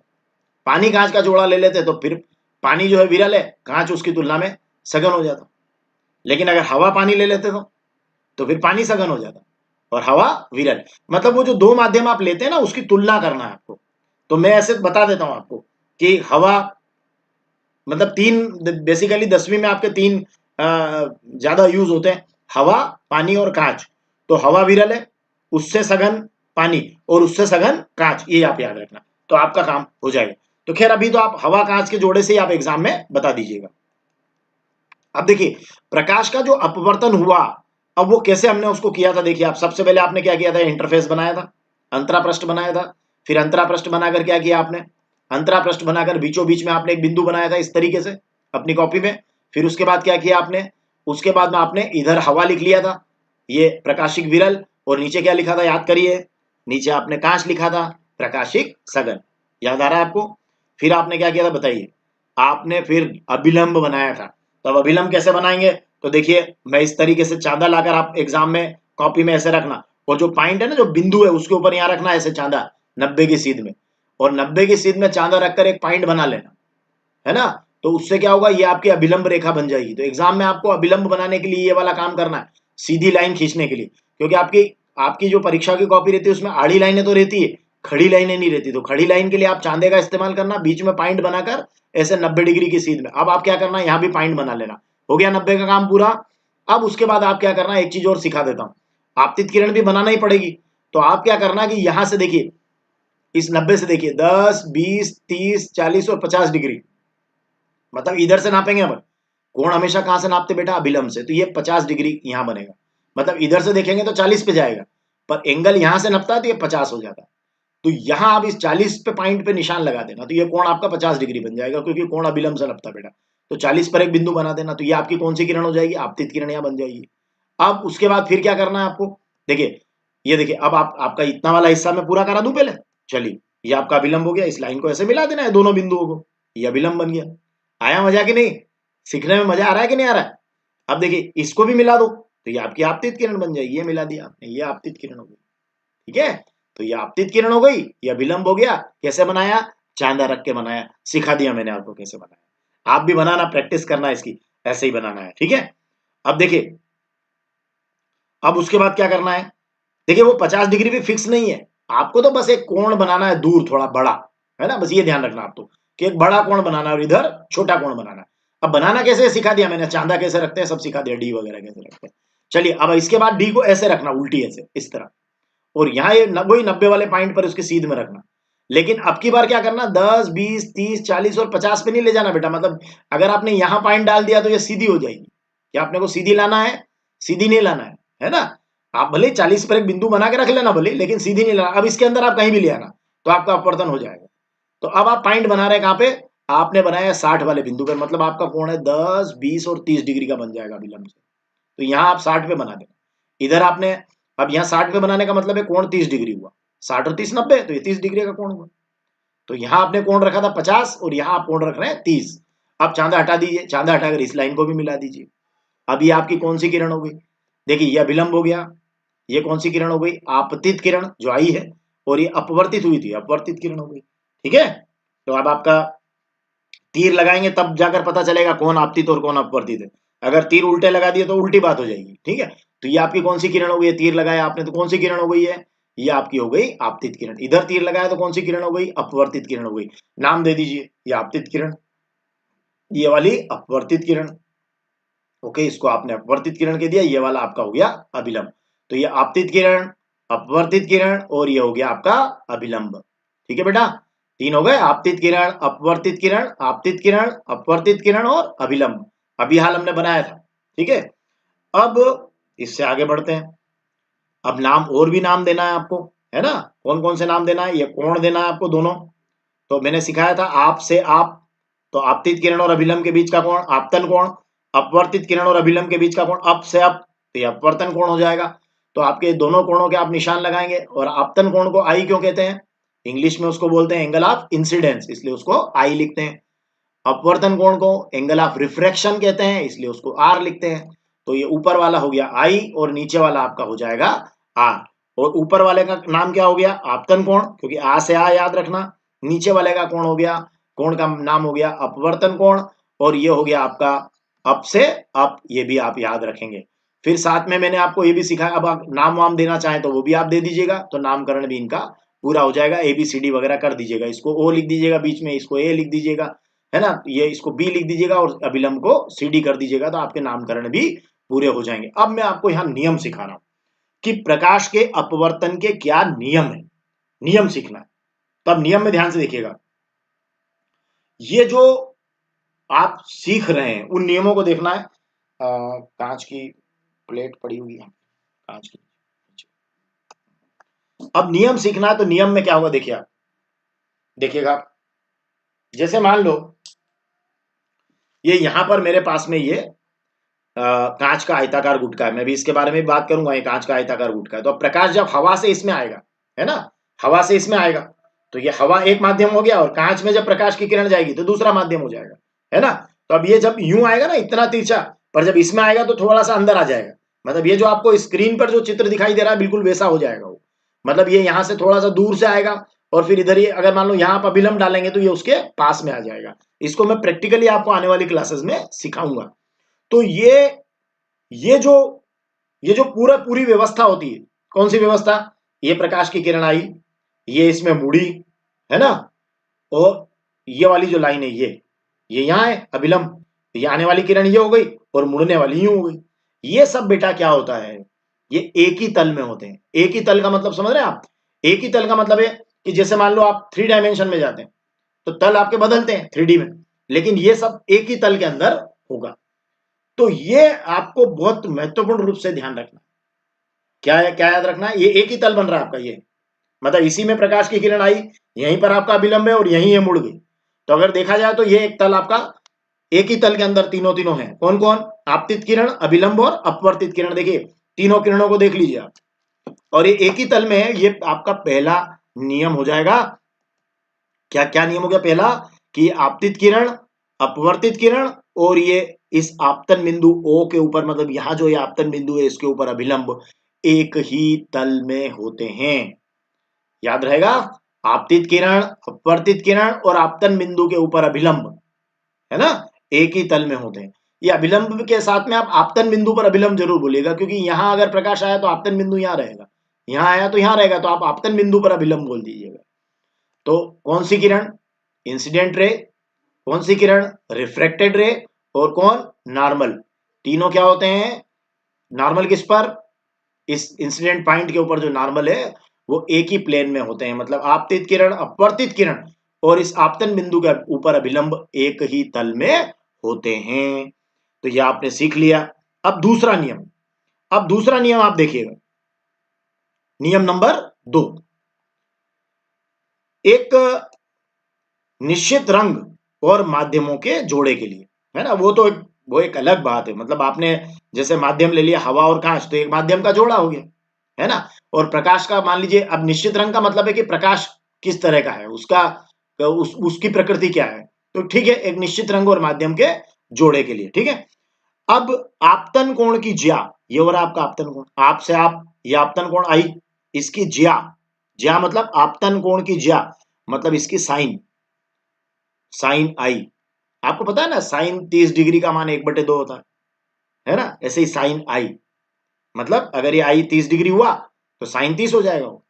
पानी कांच का जोड़ा ले लेते तो फिर पानी जो है विरल है, कांच उसकी तुलना में सघन हो जाता। लेकिन अगर हवा पानी ले लेते तो फिर पानी सघन हो जाता। और हवा विरल। मतलब वो जो दो माध्यम आप लेते हैं ना, उसकी तुलना करना है आपको। तो मैं ऐसे बता देता हूं आपको कि हवा मतलब तीन, बेसिकली 10वीं में आपके तीन ज्यादा यूज होते हैं, हवा, पानी और कांच। तो हवा विरल है, उससे सघन पानी और उससे सघन कांच, ये आप याद रखना, तो आपका काम हो जाएगा। तो खैर अभी तो आप हवा कांच के जोड़े से ही आप एग्जाम में बता दीजिएगा। अब देखिए प्रकाश का जो अपवर्तन हुआ, अब वो कैसे हमने उसको किया था। देखिए आप सबसे पहले आपने क्या किया था, इंटरफेस बनाया था, अंतरापृष्ठ बनाया था। फिर अंतरापृष्ठ बनाकर क्या किया आपने, अंतरापृष्ठ बनाकर बीचों बीच में आपने एक बिंदु बनाया था इस तरीके से अपनी कॉपी में। फिर उसके बाद क्या किया आपने, उसके बाद में आपने इधर हवा लिख लिया था, ये प्रकाशिक विरल, और नीचे क्या लिखा था याद करिए, नीचे आपने कांच लिखा था, प्रकाशिक सघन। याद आ रहा है आपको। फिर आपने क्या किया था बताइए, आपने फिर अभिलंब बनाया था। तो अब अभिलंब कैसे बनाएंगे, तो देखिए मैं इस तरीके से चांदा लाकर, आप एग्जाम में कॉपी में ऐसे रखना, और जो पॉइंट है ना, जो बिंदु है, उसके ऊपर यहाँ रखना ऐसे चांदा 90 की सीध में, और 90 की सीध में चांदा रखकर एक पॉइंट बना लेना, है ना। तो उससे क्या होगा, ये आपकी अभिलंब रेखा बन जाएगी। तो एग्जाम में आपको अभिलंब बनाने के लिए ये वाला काम करना है, सीधी लाइन खींचने के लिए, क्योंकि आपकी आपकी जो परीक्षा की कॉपी रहती है उसमें आड़ी लाइनें तो रहती है, खड़ी लाइनें नहीं रहती। तो खड़ी लाइन के लिए आप चांदे का इस्तेमाल करना, बीच में पॉइंट बनाकर ऐसे 90 डिग्री की सीध में। अब आप क्या करना, यहाँ भी पॉइंट बना लेना, हो गया 90 का काम पूरा। अब उसके बाद आप क्या करना, एक चीज और सिखा देता हूँ, आपतित किरण भी बनाना ही पड़ेगी। तो आप क्या करना कि यहां से देखिए, इस 90 से देखिए 10, 20, 30, 40 और 50 डिग्री, मतलब इधर से नापेंगे अपन। कोण हमेशा कहां से नापते बेटा, अभिलंब से। तो ये 50 डिग्री यहां बनेगा, मतलब इधर से देखेंगे तो 40 पे जाएगा, पर एंगल यहां से नपता है तो ये 50 हो जाता है। तो यहां आप इस 40 पे पॉइंट पे निशान लगा देना, तो ये कोण आपका 50 डिग्री बन जाएगा, क्योंकि कोण अभिलंब से नपता बेटा। तो 40 पर एक बिंदु बना देना, तो ये आपकी कौन सी किरण हो जाएगी, आपतित किरण यहां बन जाएगी। अब उसके बाद फिर क्या करना है आपको, देखिए ये देखिए, अब आप आपका इतना वाला हिस्सा मैं पूरा करा दूं पहले। चलिए ये आपका अभिलंब हो गया, इस लाइन को ऐसे मिला देना है दोनों बिंदुओं को, ये अभिलंब बन गया। आया मजा कि नहीं, सीखने में मजा आ रहा है कि नहीं आ रहा है। अब देखिए इसको भी मिला दो, तो ये आपकी आपतित किरण बन जाएगी, ये मिला दिया आपने, ये आपतित किरण हो गई। ठीक है, तो ये आपतित किरण हो गई, ये अभिलंब हो गया। कैसे बनाया, चांदा रख के बनाया, सिखा दिया मैंने आपको कैसे बनाया। आप भी बनाना, प्रैक्टिस करना इसकी, ऐसे ही बनाना है। ठीक है, अब देखिए, अब उसके बाद क्या करना है, देखिए वो 50 डिग्री भी फिक्स नहीं है, आपको तो बस एक कोण बनाना है दूर थोड़ा बड़ा, है ना, बस ये ध्यान रखना आपको कि एक बड़ा कोण बनाना है और इधर छोटा कोण बनाना है। अब बनाना कैसे सिखा दिया मैंने, चांदा कैसे रखते हैं सब सिखा दिया, डी वगैरह कैसे रखते हैं। चलिए अब इसके बाद डी को ऐसे रखना, उल्टी ऐसे इस तरह, और यहाँ ये वही 90 वाले पॉइंट पर उसके सीध में रखना। लेकिन अब की बार क्या करना, 10, 20, 30, 40 और 50 पे नहीं ले जाना बेटा। मतलब अगर आपने यहाँ पॉइंट डाल दिया तो ये सीधी हो जाएगी, क्या आपने को सीधी लाना है, सीधी नहीं लाना है ना। आप भले 40 पर एक बिंदु बना के रख लेना भले, लेकिन सीधी नहीं लाना। अब इसके अंदर आप कहीं भी ले आना, तो आपका अपवर्तन हो जाएगा। तो अब आप पॉइंट बना रहे हैं कहां पे, आपने बनाया 60 वाले बिंदु पे, मतलब आपका कोण है 10, 20 और 30 डिग्री का बन जाएगा अभिलंब से। तो यहाँ आप 60 पे बना देना, इधर आपने, अब यहाँ 60 पे बनाने का मतलब है कोण 30 डिग्री हुआ, 60 और 30 90, तो ये 30 डिग्री का कोण हुआ। तो यहाँ आपने कोण रखा था 50 और यहाँ आप कोण रख रहे हैं 30। अब चांदा हटा दीजिए, चांदा हटाकर इस लाइन को भी मिला दीजिए। अब ये आपकी कौन सी किरण हो गई, देखिए ये अभिलंब हो गया, ये कौन सी किरण हो गई, आपतित किरण जो आई है, और ये अपवर्तित हुई थी, अपवर्तित किरण हो गई। ठीक है, तो अब आपका तीर लगाएंगे तब जाकर पता चलेगा कौन आपतित और कौन अपवर्तित है। अगर तीर उल्टे लगा दिए तो उल्टी बात हो जाएगी। ठीक है, तो ये आपकी कौन सी किरण हो गई, तीर लगाया आपने तो कौन सी किरण हो गई है, ये आपकी हो गई आपतित किरण। इधर तीर लगाया तो कौन सी किरण हो गई, अपवर्तित किरण हो गई। नाम दे दीजिए, ये आपतित किरण, ये वाली अपवर्तित किरण। ओके, इसको आपने अपवर्तित किरण कह दिया, ये वाला आपका हो गया अभिलंब। तो ये आपतित किरण, अपवर्तित किरण और ये हो गया आपका अभिलंब। ठीक है बेटा, तीन हो गए, आपतित किरण, अपवर्तित किरण, आपतित किरण, अपवर्तित किरण और अभिलंब। अभी हाल हमने बनाया था। ठीक है, अब इससे आगे बढ़ते हैं। अब नाम और भी नाम देना है आपको, है ना। कौन कौन से नाम देना है, ये कोण देना है आपको दोनों। तो मैंने सिखाया था आप से आप, तो आपतित किरण और अभिलंब के बीच का कोण आपतन कोण, अपवर्तित किरण और अभिलंब के बीच का कोण अप से अप, तो ये अपवर्तन कोण हो जाएगा। तो आपके दोनों कोणों के आप निशान लगाएंगे, और आपतन कोण को आई क्यों कहते हैं, इंग्लिश में उसको बोलते हैं एंगल ऑफ इंसिडेंस, इसलिए उसको आई लिखते हैं। अपवर्तन कोण को एंगल ऑफ रिफ्रैक्शन कहते हैं, इसलिए उसको आर लिखते हैं। तो ये ऊपर वाला हो गया आई और नीचे वाला आपका हो जाएगा आर। और ऊपर वाले का नाम क्या हो गया, आपतन कोण, क्योंकि आ से आ याद रखना। नीचे वाले का कोण हो गया, कोण का नाम हो गया अपवर्तन कोण, और ये हो गया आपका अप से अप, ये भी आप याद रखेंगे। फिर साथ में मैंने आपको ये भी सिखाया, अब आप नाम वाम देना चाहें तो वो भी आप दे दीजिएगा, तो नामकरण भी इनका पूरा हो जाएगा। ABCD वगैरह कर दीजिएगा, इसको O लिख दीजिएगा बीच में, इसको A लिख दीजिएगा, है ना, ये इसको B लिख दीजिएगा और अभिलंब को CD कर दीजिएगा, तो आपके नामकरण भी पूरे हो जाएंगे। अब मैं आपको यहाँ नियम सिखा रहा हूं कि प्रकाश के अपवर्तन के क्या नियम है, नियम सीखना है। तो अब नियम में ध्यान से देखिएगा, ये जो आप सीख रहे हैं उन नियमों को देखना है। कांच की प्लेट पड़ी हुई है, कांच की। अब नियम सीखना है, तो नियम में क्या होगा देखिए आप, देखिएगा, जैसे मान लो ये यहां पर मेरे पास में ये कांच का आयताकार गुटका है, मैं भी इसके बारे में बात करूंगा, ये कांच का आयताकार गुटका है। तो अब प्रकाश जब हवा से इसमें आएगा, है ना, हवा से इसमें आएगा, तो ये हवा एक माध्यम हो गया, और कांच में जब प्रकाश की किरण जाएगी तो दूसरा माध्यम हो जाएगा, है ना। तो अब ये जब यूं आएगा ना इतना तिरछा, पर जब इसमें आएगा तो थोड़ा सा अंदर आ जाएगा, मतलब ये जो आपको स्क्रीन पर जो चित्र दिखाई दे रहा है बिल्कुल वैसा हो जाएगा वो, मतलब ये यहां से थोड़ा सा दूर से आएगा, और फिर इधर ये अगर मान लो यहाँ पर अभिलंब डालेंगे तो ये उसके पास में आ जाएगा। इसको मैं प्रैक्टिकली आपको आने वाली क्लासेस में सिखाऊंगा। तो ये जो ये जो पूरी व्यवस्था होती है, कौन सी व्यवस्था, ये प्रकाश की किरण आई, ये इसमें मुड़ी, है ना, और ये वाली जो लाइन है ये यहां है अभिलंब, ये आने वाली किरण ये हो गई और मुड़ने वाली यूं हो गई। ये सब बेटा क्या होता है, ये एक ही तल में होते हैं। एक ही तल का मतलब समझ रहे हैं आप, एक ही तल का मतलब है कि जैसे मान लो आप 3 डायमेंशन में जाते हैं तो तल आपके बदलते हैं 3D में, लेकिन ये सब एक ही तल के अंदर होगा। तो ये आपको बहुत महत्वपूर्ण रूप से ध्यान रखना, क्या है, क्या याद रखना है, ये एक ही तल बन रहा है आपका, ये मतलब इसी में प्रकाश की किरण आई, यहीं पर आपका अभिलंब है और यहीं ये मुड़ गई। तो अगर देखा जाए तो ये एक तल आपका एक ही तल के अंदर तीनों है, कौन कौन, आपतित किरण, अभिलंब और अपवर्तित किरण। देखिए तीनों किरणों को देख लीजिए आप, और ये एक ही तल में है। ये आपका पहला नियम हो जाएगा। क्या क्या नियम हो गया, पहला कि आपतित किरण, अपवर्तित किरण, और ये इस आपतन बिंदु O के ऊपर, मतलब यहां जो ये आपतन बिंदु है इसके ऊपर अभिलंब एक ही तल में होते हैं। याद रहेगा, आपतित किरण, अपवर्तित किरण और आपतन बिंदु के ऊपर अभिलंब, है ना, एक ही तल में होते हैं। ये अभिलंब के साथ में आप आपतन बिंदु पर अभिलंब जरूर बोलिएगा, क्योंकि यहां अगर प्रकाश आया तो आपतन बिंदु यहां रहेगा, यहां आया तो यहां रहेगा, तो आप आपतन बिंदु पर अभिलंब बोल दीजिएगा। तो कौन सी किरण, इंसिडेंट रे, कौन सी किरण, रिफ्रैक्टेड रे, और कौन, नॉर्मल। तीनों क्या होते हैं, नॉर्मल किस पर, इस इंसिडेंट पॉइंट के ऊपर जो नॉर्मल है वो एक ही प्लेन में होते हैं, मतलब आपतित किरण, अपवर्तित किरण और इस आपतन बिंदु के ऊपर अभिलंब एक ही तल में होते हैं। तो ये आपने सीख लिया। अब दूसरा नियम, अब दूसरा नियम आप देखिएगा, नियम नंबर 2, एक निश्चित रंग और माध्यमों के जोड़े के लिए, है ना, वो एक अलग बात है। मतलब आपने जैसे माध्यम ले लिया हवा और कांच, तो एक माध्यम का जोड़ा हो गया, है ना। और प्रकाश का मान लीजिए, अब निश्चित रंग का मतलब है कि प्रकाश किस तरह का है, उसकी प्रकृति क्या है। तो ठीक है, एक निश्चित रंग और माध्यम के जोड़े के लिए, ठीक है। अब आपतन कोण की ज्या, ये हो रहा आपका आपतन कोण, आप से आप, ये आपतन कोण आई, इसकी ज्या, ज्या मतलब आपतन कोण की ज्या, मतलब इसकी साइन, साइन आई। आपको पता है ना, साइन 30 डिग्री का मान 1/2 होता है ना, ऐसे ही साइन आई, मतलब अगर ये आई 30 डिग्री हुआ तो साइन 30 हो जाएगा वो,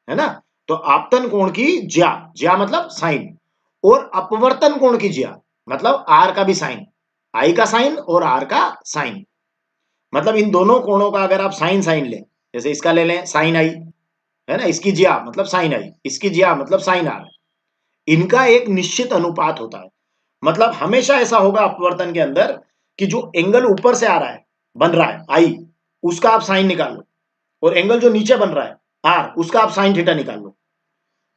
है ना। तो आपतन कोण की ज्या, ज्या मतलब साइन, और अपवर्तन कोण की ज्या मतलब आर का भी साइन, आई का साइन और आर का साइन, मतलब इन दोनों कोणों का अगर आप साइन साइन लें, जैसे इसका ले लें साइन आई, है ना, इसकी ज्या मतलब साइन आई, इसकी ज्या मतलब साइन आर, इनका एक निश्चित अनुपात होता है। मतलब हमेशा ऐसा होगा अपवर्तन के अंदर कि जो एंगल ऊपर से आ रहा है, बन रहा है आई, उसका आप साइन निकाल लो, और एंगल जो नीचे बन रहा है आर, उसका आप साइन थीटा निकाल लो।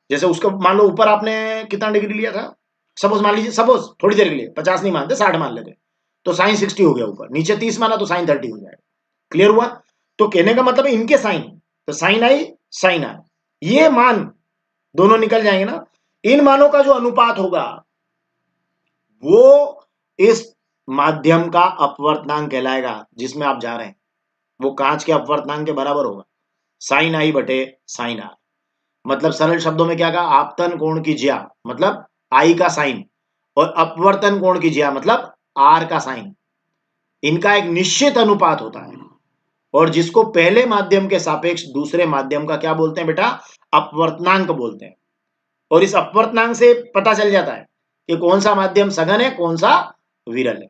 जैसे उसका मान लो ऊपर आपने कितना डिग्री लिया था, सपोज मान लीजिए, सपोज थोड़ी देर के लिए 50 नहीं मानते, 60 मान लेते, तो साइन 60 हो गया, ऊपर नीचे 30 माना तो साइन 30 हो जाएगा। क्लियर हुआ। तो कहने का मतलब है इनके साइन, तो साइन आई साइन आर, ये मान दोनों निकल जाएंगे ना, इन मानों का जो अनुपात होगा वो इस माध्यम का अपवर्तनांक कहलाएगा जिसमें आप जा रहे हैं, वो कांच के अपवर्तनांक के बराबर होगा, साइन आई बटे साइन आर। मतलब सरल शब्दों में क्या कहा, आपतन कोण की ज्या मतलब आई का साइन, और अपवर्तन कोण की ज्या मतलब आर का साइन, इनका एक निश्चित अनुपात होता है। और जिसको पहले माध्यम के सापेक्ष दूसरे माध्यम का क्या बोलते हैं बेटा, अपवर्तनांक बोलते हैं। और इस अपवर्तनांक से पता चल जाता है कि कौन सा माध्यम सघन है, कौन सा विरल है।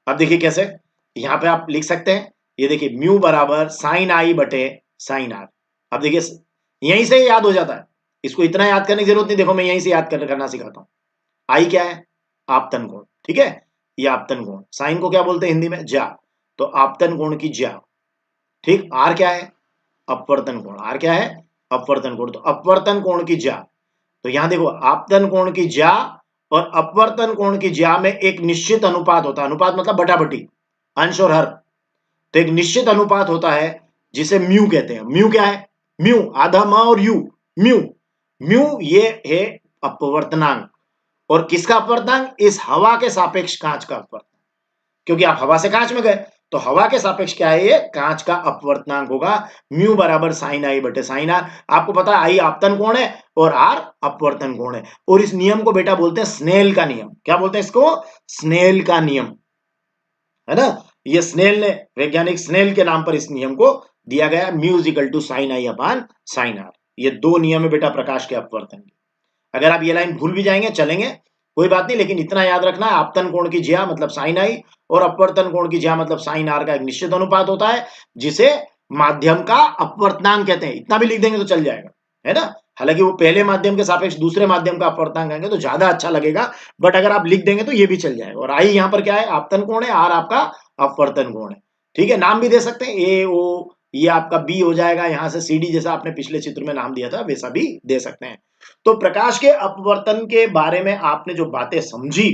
अब देखिए कैसे, यहां पे आप लिख सकते हैं, ये देखिए म्यू बराबर साइन आई बटे साइन आर। अब देखिए यहीं से याद हो जाता है, इसको इतना याद करने की जरूरत नहीं, देखो मैं यहीं से याद करना सिखाता हूं। आई क्या है, आपतन कोण, ठीक है, ये आपतन कोण, साइन को क्या बोलते हैं हिंदी में, ज्या, तो आपतन कोण की ज्या, ठीक। आर क्या है, अपवर्तन कोण, आर क्या है, अपवर्तन कोण, तो अपवर्तन कोण की ज्या, तो यहां देखो आपतन कोण की ज्या और अपवर्तन कोण की ज्या में एक निश्चित अनुपात होता है, अनुपात मतलब बटाबटी, अंश और हर, तो एक निश्चित अनुपात होता है जिसे म्यू कहते हैं। म्यू क्या है, म्यू आधा म और यू, म्यू, म्यू ये है अपवर्तनांक। और किसका अपवर्तनांक, इस हवा के सापेक्ष कांच का अपवर्तनांक, क्योंकि आप हवा से कांच में गए, तो हवा के सापेक्ष क्या है, ये कांच का अपवर्तनांक होगा। म्यू बराबर साइन आई बटे साइन आर। आपको पता है आई आपतन कोण है और आर अपवर्तन कोण है, और इस नियम को बेटा बोलते हैं स्नेल का नियम। क्या बोलते हैं इसको, स्नेल का नियम, है ना। ये स्नेल ने, वैज्ञानिक स्नेल के नाम पर इस नियम को दिया गया, mu equal to sine i upon sine r. ये दो नियम है बेटा प्रकाश के अपवर्तन के। अगर आप ये लाइन भूल भी जाएंगे चलेंगे, कोई बात नहीं, लेकिन इतना याद रखना है, आपतन कोण की ज्या मतलब साइन आई और अपवर्तन कोण की ज्या मतलब साइन आर का एक निश्चित अनुपात होता है जिसे माध्यम का अपवर्तनांक कहते हैं। इतना भी लिख देंगे तो चल जाएगा, है ना। हालांकि वो पहले माध्यम के सापेक्ष दूसरे माध्यम का अपवर्तनांक कहेंगे तो ज्यादा अच्छा लगेगा, बट अगर आप लिख देंगे तो ये भी चल जाएगा। और आई यहाँ पर क्या है, आपतन कोण है, आर आपका अपवर्तन कोण है, ठीक है। नाम भी दे सकते हैं, ए ओ, ये आपका बी हो जाएगा, यहां से सी डी, जैसा आपने पिछले चित्र में नाम दिया था वैसा भी दे सकते हैं। तो प्रकाश के अपवर्तन के बारे में आपने जो बातें समझी,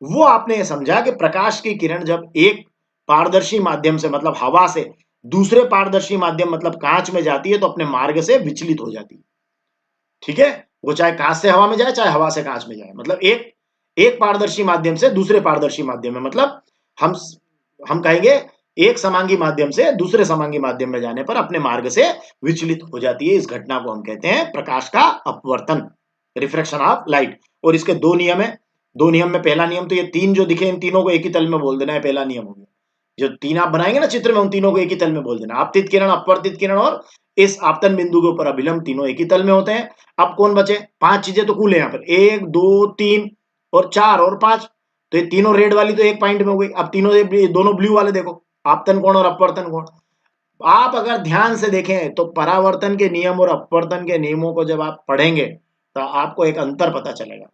वो आपने समझा कि प्रकाश की किरण जब एक पारदर्शी माध्यम से मतलब हवा से दूसरे पारदर्शी माध्यम मतलब कांच में जाती है तो अपने मार्ग से विचलित हो जाती है, ठीक है। वो चाहे कांच से हवा में जाए चाहे हवा से कांच में जाए, मतलब एक एक पारदर्शी माध्यम से दूसरे पारदर्शी माध्यम में, मतलब हम हम कहेंगे एक समांगी माध्यम से दूसरे समांगी माध्यम में जाने पर अपने मार्ग से विचलित हो जाती है। इस घटना को हम कहते हैं प्रकाश का अपवर्तन, रिफ्रैक्शन ऑफ लाइट। और इसके दो नियम है, दो नियम में पहला नियम तो ये तीन जो दिखे इन तीनों को एक ही तल में बोल देना है, पहला नियम हो गया। जो तीन आप बनाएंगे ना चित्र में, उन तीनों को एक ही तल में बोल देना, आपतित किरण, अपवर्तित किरण और इस आपतन बिंदु के ऊपर अभिलंब, तीनों एक ही तल में होते हैं। अब कौन बचे, पांच चीजें तो कुल है यहाँ पर, एक दो तीन और चार और पांच, तो ये तीनों रेड वाली तो एक पॉइंट में हो गई। अब तीनों दोनों ब्लू वाले देखो, आपतन कोण और अपवर्तन कोण। आप अगर ध्यान से देखें तो परावर्तन के नियम और अपवर्तन के नियमों को जब आप पढ़ेंगे तो आपको एक अंतर पता चलेगा।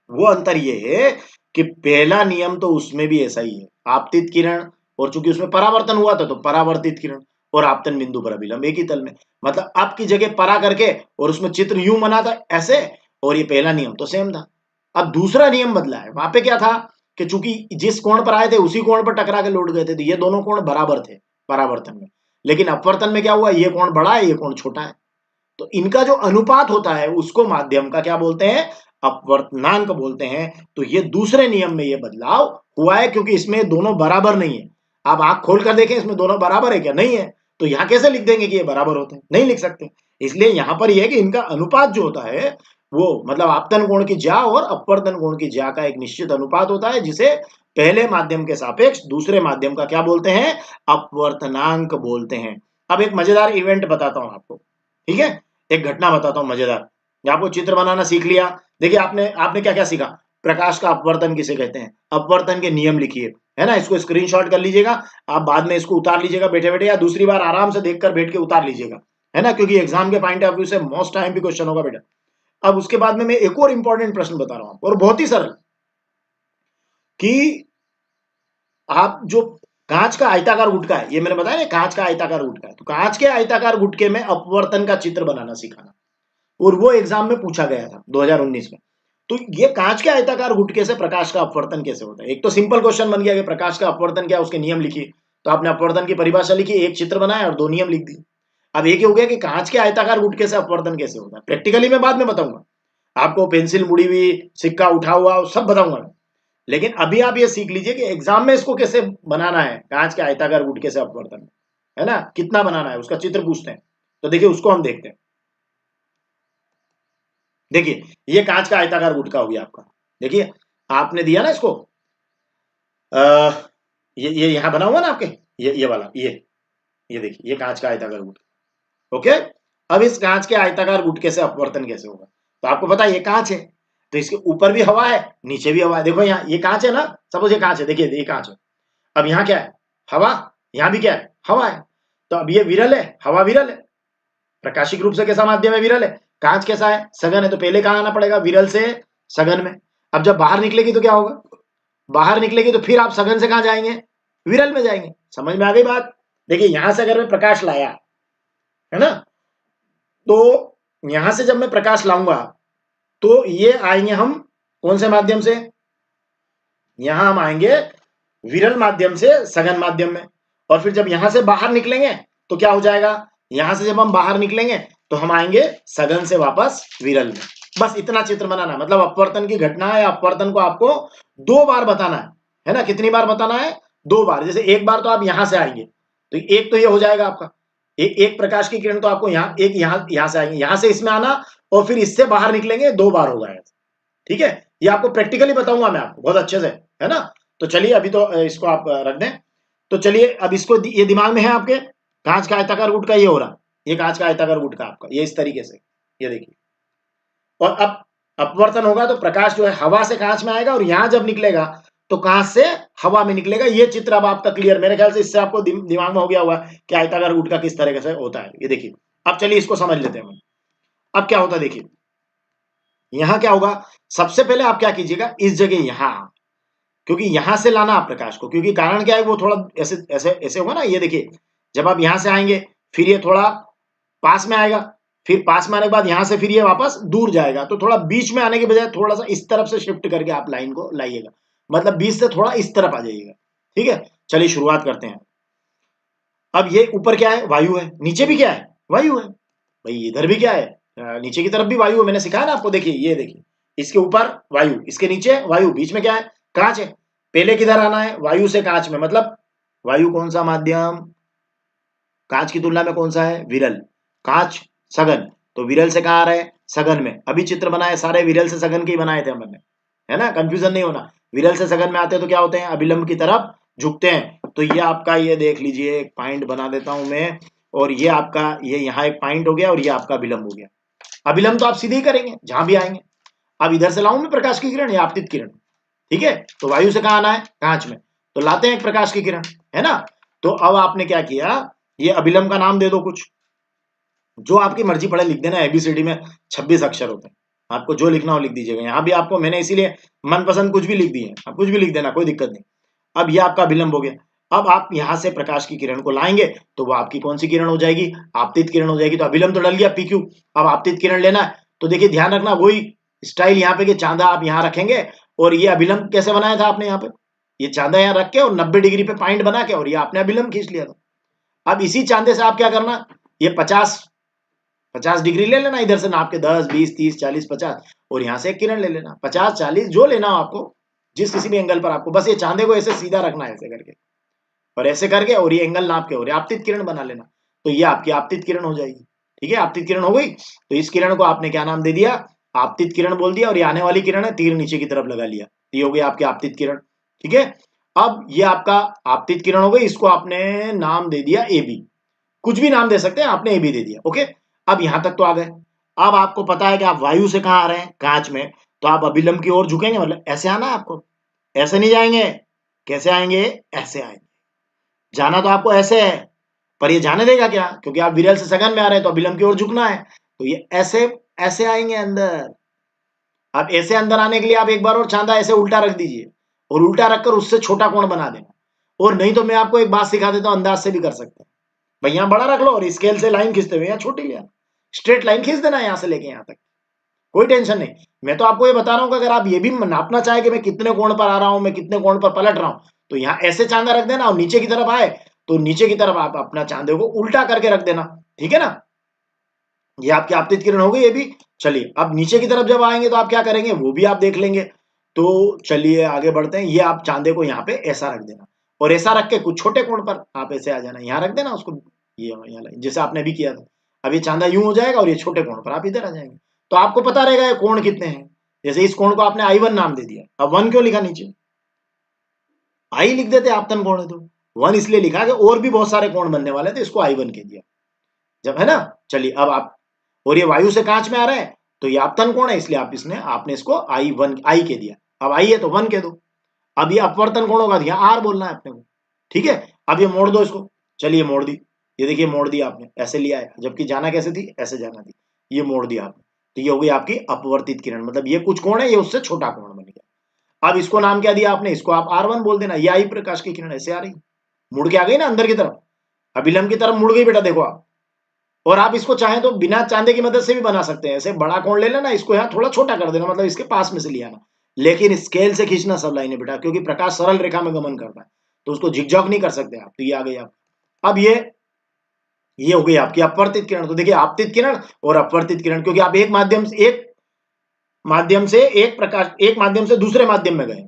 वो अंतर ये है कि पहला नियम तो उसमें भी ऐसा ही है, आपतित किरण, और चूंकि उसमें परावर्तन हुआ था तो परावर्तित किरण और आपतन बिंदु पर अभिलंब एक ही तल में, मतलब अब की जगह परा करके और उसमें चित्र यूं बना था ऐसे, और ये पहला नियम तो सेम था। अब दूसरा नियम बदला है, वहां पे क्या था कि चूंकि जिस कोण पर आए थे उसी कोण पर टकरा के लौट गए थे, तो ये दोनों कोण बराबर थे परावर्तन में। लेकिन अपवर्तन में क्या हुआ, ये कोण बड़ा है ये कोण छोटा है, तो इनका जो अनुपात होता है उसको माध्यम का क्या बोलते हैं, अपवर्तनांक बोलते हैं। तो ये दूसरे नियम में ये बदलाव हुआ है, क्योंकि इसमें दोनों बराबर नहीं है। आप आंख खोल कर देखें इसमें दोनों बराबर है क्या, नहीं है, तो यहां कैसे लिख देंगे कि ये बराबर होते हैं, नहीं लिख सकते। इसलिए यहां पर यह है कि इनका अनुपात जो होता है वो मतलब आपतन कोण की ज्या और अपवर्तन कोण की ज्या का एक निश्चित अनुपात होता है जिसे पहले माध्यम के सापेक्ष दूसरे माध्यम का क्या बोलते हैं, अपवर्तनांक बोलते हैं। अब एक मजेदार इवेंट बताता हूं आपको, ठीक है, एक घटना बताता हूं मजेदार। आपको चित्र बनाना सीख लिया, देखिए आपने आपने क्या क्या सीखा, प्रकाश का अपवर्तन किसे कहते हैं, अपवर्तन के नियम लिखिए, है ना, इसको स्क्रीनशॉट कर लीजिएगा, आप बाद में इसको उतार लीजिएगा बैठे बैठे, या दूसरी बार आराम से देखकर बैठ के उतार लीजिएगा, है ना, क्योंकि एग्जाम के पॉइंट ऑफ व्यू से मोस्ट टाइम भी क्वेश्चन होगा बेटा। अब उसके बाद में मैं एक और इंपॉर्टेंट प्रश्न बता रहा हूं आपको, और बहुत ही सरल, कि आप जो कांच का आयताकार गुटका है, ये मैंने बताया ना कांच का आयताकार गुटका है, तो कांच के आयताकार गुटके में अपवर्तन का चित्र बनाना सिखाना, और वो एग्जाम में पूछा गया था 2019 में। तो ये कांच के आयताकार गुटके से प्रकाश का अपवर्तन कैसे होता है, एक तो सिंपल क्वेश्चन बन गया कि प्रकाश का अपवर्तन क्या है, उसके नियम लिखिए, तो आपने अपवर्तन की परिभाषा लिखी, एक चित्र बनाया और दो नियम लिख दिए। अब एक हो गया कि कांच के आयताकार गुटके से अपवर्तन कैसे होता है, प्रैक्टिकली मैं बाद में बताऊंगा आपको, पेंसिल मुड़ी हुई, सिक्का उठा हुआ, सब बताऊंगा मैं। लेकिन अभी आप ये सीख लीजिए कि एग्जाम में इसको कैसे बनाना है, कांच के आयताकार गुटके से अपवर्तन, है ना, कितना बनाना है उसका चित्र पूछते हैं, तो देखिए उसको हम देखते हैं। देखिए ये कांच का आयताकार गुटका हो गया आपका, देखिए आपने दिया ना इसको, आ, ये यहां बना हुआ ना आपके, ये वाला, ये ये देखिए, ये कांच का आयताकार गुटका। ओके, अब इस कांच के आयताकार गुटके से अपवर्तन कैसे होगा? तो आपको पता है ये कांच है, तो इसके ऊपर भी हवा है, नीचे भी हवा है। देखो यहाँ ये कांच है ना, सपोज ये कांच है, देखिए ये कांच है। अब यहाँ क्या है? हवा। यहाँ भी क्या है? हवा है। तो अब ये विरल है, हवा विरल है। प्रकाशिक रूप से कैसा माध्यम है? विरल है। कांच कैसा है? सघन है। तो पहले कहाँ आना पड़ेगा? विरल से सघन में। अब जब बाहर निकलेगी तो क्या होगा? बाहर निकलेगी तो फिर आप सघन से कहाँ जाएंगे? विरल में जाएंगे। समझ में आ गई बात? देखिए यहां से अगर मैं प्रकाश लाया, है ना, तो यहां से जब मैं प्रकाश लाऊंगा तो ये आएंगे हम कौन से माध्यम से? यहां हम आएंगे विरल माध्यम से सघन माध्यम में। और फिर जब यहां से बाहर निकलेंगे तो क्या हो जाएगा? यहां से जब हम बाहर निकलेंगे तो हम आएंगे सघन से वापस विरल में। बस इतना चित्र बनाना, मतलब अपवर्तन की घटना है, अपवर्तन को आपको 2 बार बताना है ना? कितनी बार बताना है? 2 बार। जैसे एक बार तो आप यहां से आएंगे, तो एक तो ये हो जाएगा आपका, एक प्रकाश की किरण तो आपको यहाँ, एक यहां से आएंगे, यहां से इसमें आना, और फिर इससे बाहर निकलेंगे, 2 बार होगा। ठीक है, ये आपको प्रैक्टिकली बताऊंगा मैं आपको बहुत अच्छे से, है ना? तो चलिए अभी तो इसको आप रख दें। तो चलिए अब इसको ये दिमाग में है आपके, कांच का आयताकार गुटका ये हो रहा, ये कांच का आयताकार गुटका आपका, ये इस तरीके से, ये देखिए। और अब अपवर्तन होगा तो प्रकाश जो है हवा से कांच में आएगा, और यहां जब निकलेगा तो कांच से हवा में निकलेगा। ये चित्र अब आपका क्लियर, मेरे ख्याल से इससे आपको दिमाग में हो गया होगा कि आयताकार गुटका किस तरीके से होता है। ये देखिए, अब चलिए इसको समझ लेते हैं। अब क्या होता है देखिए, यहां क्या होगा? सबसे पहले आप क्या कीजिएगा, इस जगह यहां, क्योंकि यहां से लाना आप प्रकाश को, क्योंकि कारण क्या है, वो थोड़ा ऐसे ऐसे ऐसे होगा ना। ये देखिए, जब आप यहां से आएंगे फिर ये थोड़ा पास में आएगा, फिर पास में आने के बाद यहां से फिर ये वापस दूर जाएगा। तो थोड़ा बीच में आने के बजाय थोड़ा सा इस तरफ से शिफ्ट करके आप लाइन को लाइएगा, मतलब बीच से थोड़ा इस तरफ आ जाइएगा। ठीक है, चलिए शुरुआत करते हैं। अब ये ऊपर क्या है? वायु है। नीचे भी क्या है? वायु है। भाई इधर भी क्या है? नीचे की तरफ भी वायु है। मैंने सिखाया ना आपको, देखिए ये देखिए, इसके ऊपर वायु, इसके नीचे वायु, बीच में क्या है? कांच है। पहले किधर आना है? वायु से कांच में, मतलब वायु कौन सा माध्यम? कांच की तुलना में कौन सा है? विरल। कांच सघन, तो विरल से कहां आ रहा है? सघन में। अभी चित्र बनाए सारे विरल से सघन के ही बनाए थे हमने, है ना? कंफ्यूजन नहीं होना। विरल से सघन में आते हैं तो क्या होते हैं? अभिलंब की तरफ झुकते हैं। तो ये आपका, ये देख लीजिए, एक पॉइंट बना देता हूं मैं, और ये आपका, ये यहाँ एक पॉइंट हो गया, और ये आपका अभिलंब हो गया। अभिलंब तो आप सीधे ही करेंगे जहां भी आएंगे। अब इधर से लाऊं मैं प्रकाश की किरण या आपतित किरण? ठीक है, तो वायु से कहां आना है? कांच में। तो लाते हैं एक प्रकाश की किरण, है ना? तो अब आपने क्या किया, ये अभिलंब का नाम दे दो कुछ, जो आपकी मर्जी पढ़े लिख देना। एबीसीडी में 26 अक्षर होते हैं, आपको जो लिखना हो लिख दीजिएगा। यहाँ भी आपको मैंने इसीलिए मनपसंद कुछ भी लिख दिए हैं, आप कुछ भी लिख देना, कोई दिक्कत नहीं। अब ये आपका अभिलंब हो गया। अब आप यहां से प्रकाश की किरण को लाएंगे तो वो आपकी कौन सी किरण हो जाएगी? आपतित किरण हो जाएगी। तो अभिलंब तो डल गया पीक्यू, अब आपतित किरण लेना है। तो देखिए ध्यान रखना, वही स्टाइल यहाँ पे कि चांदा आप यहाँ रखेंगे, और ये अभिलंब कैसे बनाया था आपने? यहाँ पे ये चांदा यहाँ रख के और 90 डिग्री पे पॉइंट बना के, और ये आपने अभिलंब खींच लिया था। अब इसी चांदे से आप क्या करना, ये 50 डिग्री ले लेना, इधर से नाप के 10 20 30 40 50, और यहां से एक किरण ले लेना, 50 40 जो लेना हो आपको, जिस किसी भी एंगल पर आपको। बस ये चांदे को ऐसे सीधा रखना है, ऐसे करके और ऐसे करके, और ये एंगल नाप के, और ये आपतित किरण बना लेना। तो ये आपकी आपतित किरण हो जाएगी। ठीक है, आपतित किरण हो गई। तो इस किरण को आपने क्या नाम दे दिया? आपतित किरण बोल दिया। और ये आने वाली किरण है, तीर नीचे की तरफ लगा लिया, ये हो गई आपकी आपतित किरण। ठीक है, अब ये आपका आपतित किरण हो गई, इसको आपने नाम दे दिया ए बी, कुछ भी नाम दे सकते हैं, आपने ए बी दे दिया। ओके, अब यहां तक तो आ गए। अब आपको पता है कि आप वायु से कहां आ रहे हैं? कांच में। तो आप अभिलंब की ओर झुकेंगे, मतलब ऐसे आना है आपको, ऐसे नहीं जाएंगे। कैसे आएंगे? ऐसे आएंगे। जाना तो आपको ऐसे है, पर ये जाने देगा क्या? क्योंकि आप विरल से सघन में आ रहे हैं, तो अभिलंब की ओर झुकना है। तो ये ऐसे ऐसे आएंगे अंदर। अब ऐसे अंदर आने के लिए आप एक बार और चांदा ऐसे उल्टा रख दीजिए, और उल्टा रखकर उससे छोटा कोण बना देना। और नहीं तो मैं आपको एक बात सिखा देता हूं, अंदाज से भी कर सकते हैं। भाई यहाँ बड़ा रख लो, और स्केल से लाइन खींचते हुए यहाँ छोटी ले आना, स्ट्रेट लाइन खींच देना यहाँ से लेके यहाँ तक, कोई टेंशन नहीं। मैं तो आपको ये बता रहा हूँ कि अगर आप ये भी नापना चाहे कि मैं कितने कोण पर आ रहा हूँ, मैं कितने कोण पर पलट रहा हूँ, तो यहाँ ऐसे चांदा रख देना, और नीचे की तरफ आए तो नीचे की तरफ आप अपना चांदे को उल्टा करके रख देना। ठीक है ना? ये आपकी आपतित किरण हो गई ये भी। चलिए अब नीचे की तरफ जब आएंगे तो आप क्या करेंगे वो भी आप देख लेंगे। तो चलिए आगे बढ़ते हैं। ये आप चांदे को यहाँ पे ऐसा रख देना, और ऐसा रख के कुछ छोटे कोण पर आप ऐसे आ जाना, यहाँ रख देना उसको, ये यहाँ जैसे आपने भी किया था। अब ये चांदा यूं हो जाएगा, और ये छोटे कोण पर आप इधर आ जाएंगे। तो आपको पता रहेगा ये कोण कितने हैं। जैसे इस कोण को आपने I1 नाम दे दिया। अब 1 क्यों लिखा नीचे? आई लिख देते, आपतन कोण है तो। 1 इसलिए लिखा कि और भी बहुत सारे कोण बनने वाले थे, इसको I1 कह दिया जब, है ना। चलिए अब आप, और ये वायु से कांच में आ रहा है तो ये आपतन कोण है, इसलिए आपने इसको I1 I कह दिया। अब I है तो 1 कह दो। अब ये अपवर्तन कोण होगा तो यहाँ R बोलना है अपने को, ठीक है। अब ये मोड़ दो इसको, चलिए मोड़ दी, ये देखिए मोड़ दिया आपने, ऐसे लिया है, जबकि जाना कैसे थी, ऐसे जाना थी, ये मोड़ दिया आपने, तो ये हो गई आपकी अपवर्तित किरण। मतलब ये कुछ कोण है, ये उससे छोटा कोण बन गया। अब इसको नाम क्या दिया आपने, इसको आप R1 बोल देना। ये आई प्रकाश की किरण ऐसे आ रही, मुड़ के आ गई ना अंदर की तरफ, अभिलंब की तरफ मुड़ गई बेटा, देखो आप। और आप इसको चाहें तो बिना चांदे की मदद से भी बना सकते हैं, ऐसे बड़ा कोण ले लेना, इसको यहाँ थोड़ा छोटा कर देना, मतलब इसके पास में से ले आना, लेकिन स्केल से खींचना सब लाइनें बेटा, क्योंकि प्रकाश सरल रेखा में गमन करता है, तो उसको झिकझोक नहीं कर सकते आप। तो ये आ गई आप। अब ये हो गई आपकी अपवर्तित किरण। तो देखिए आपतित किरण और अपवर्तित किरण, क्योंकि आप एक माध्यम से दूसरे माध्यम में गए,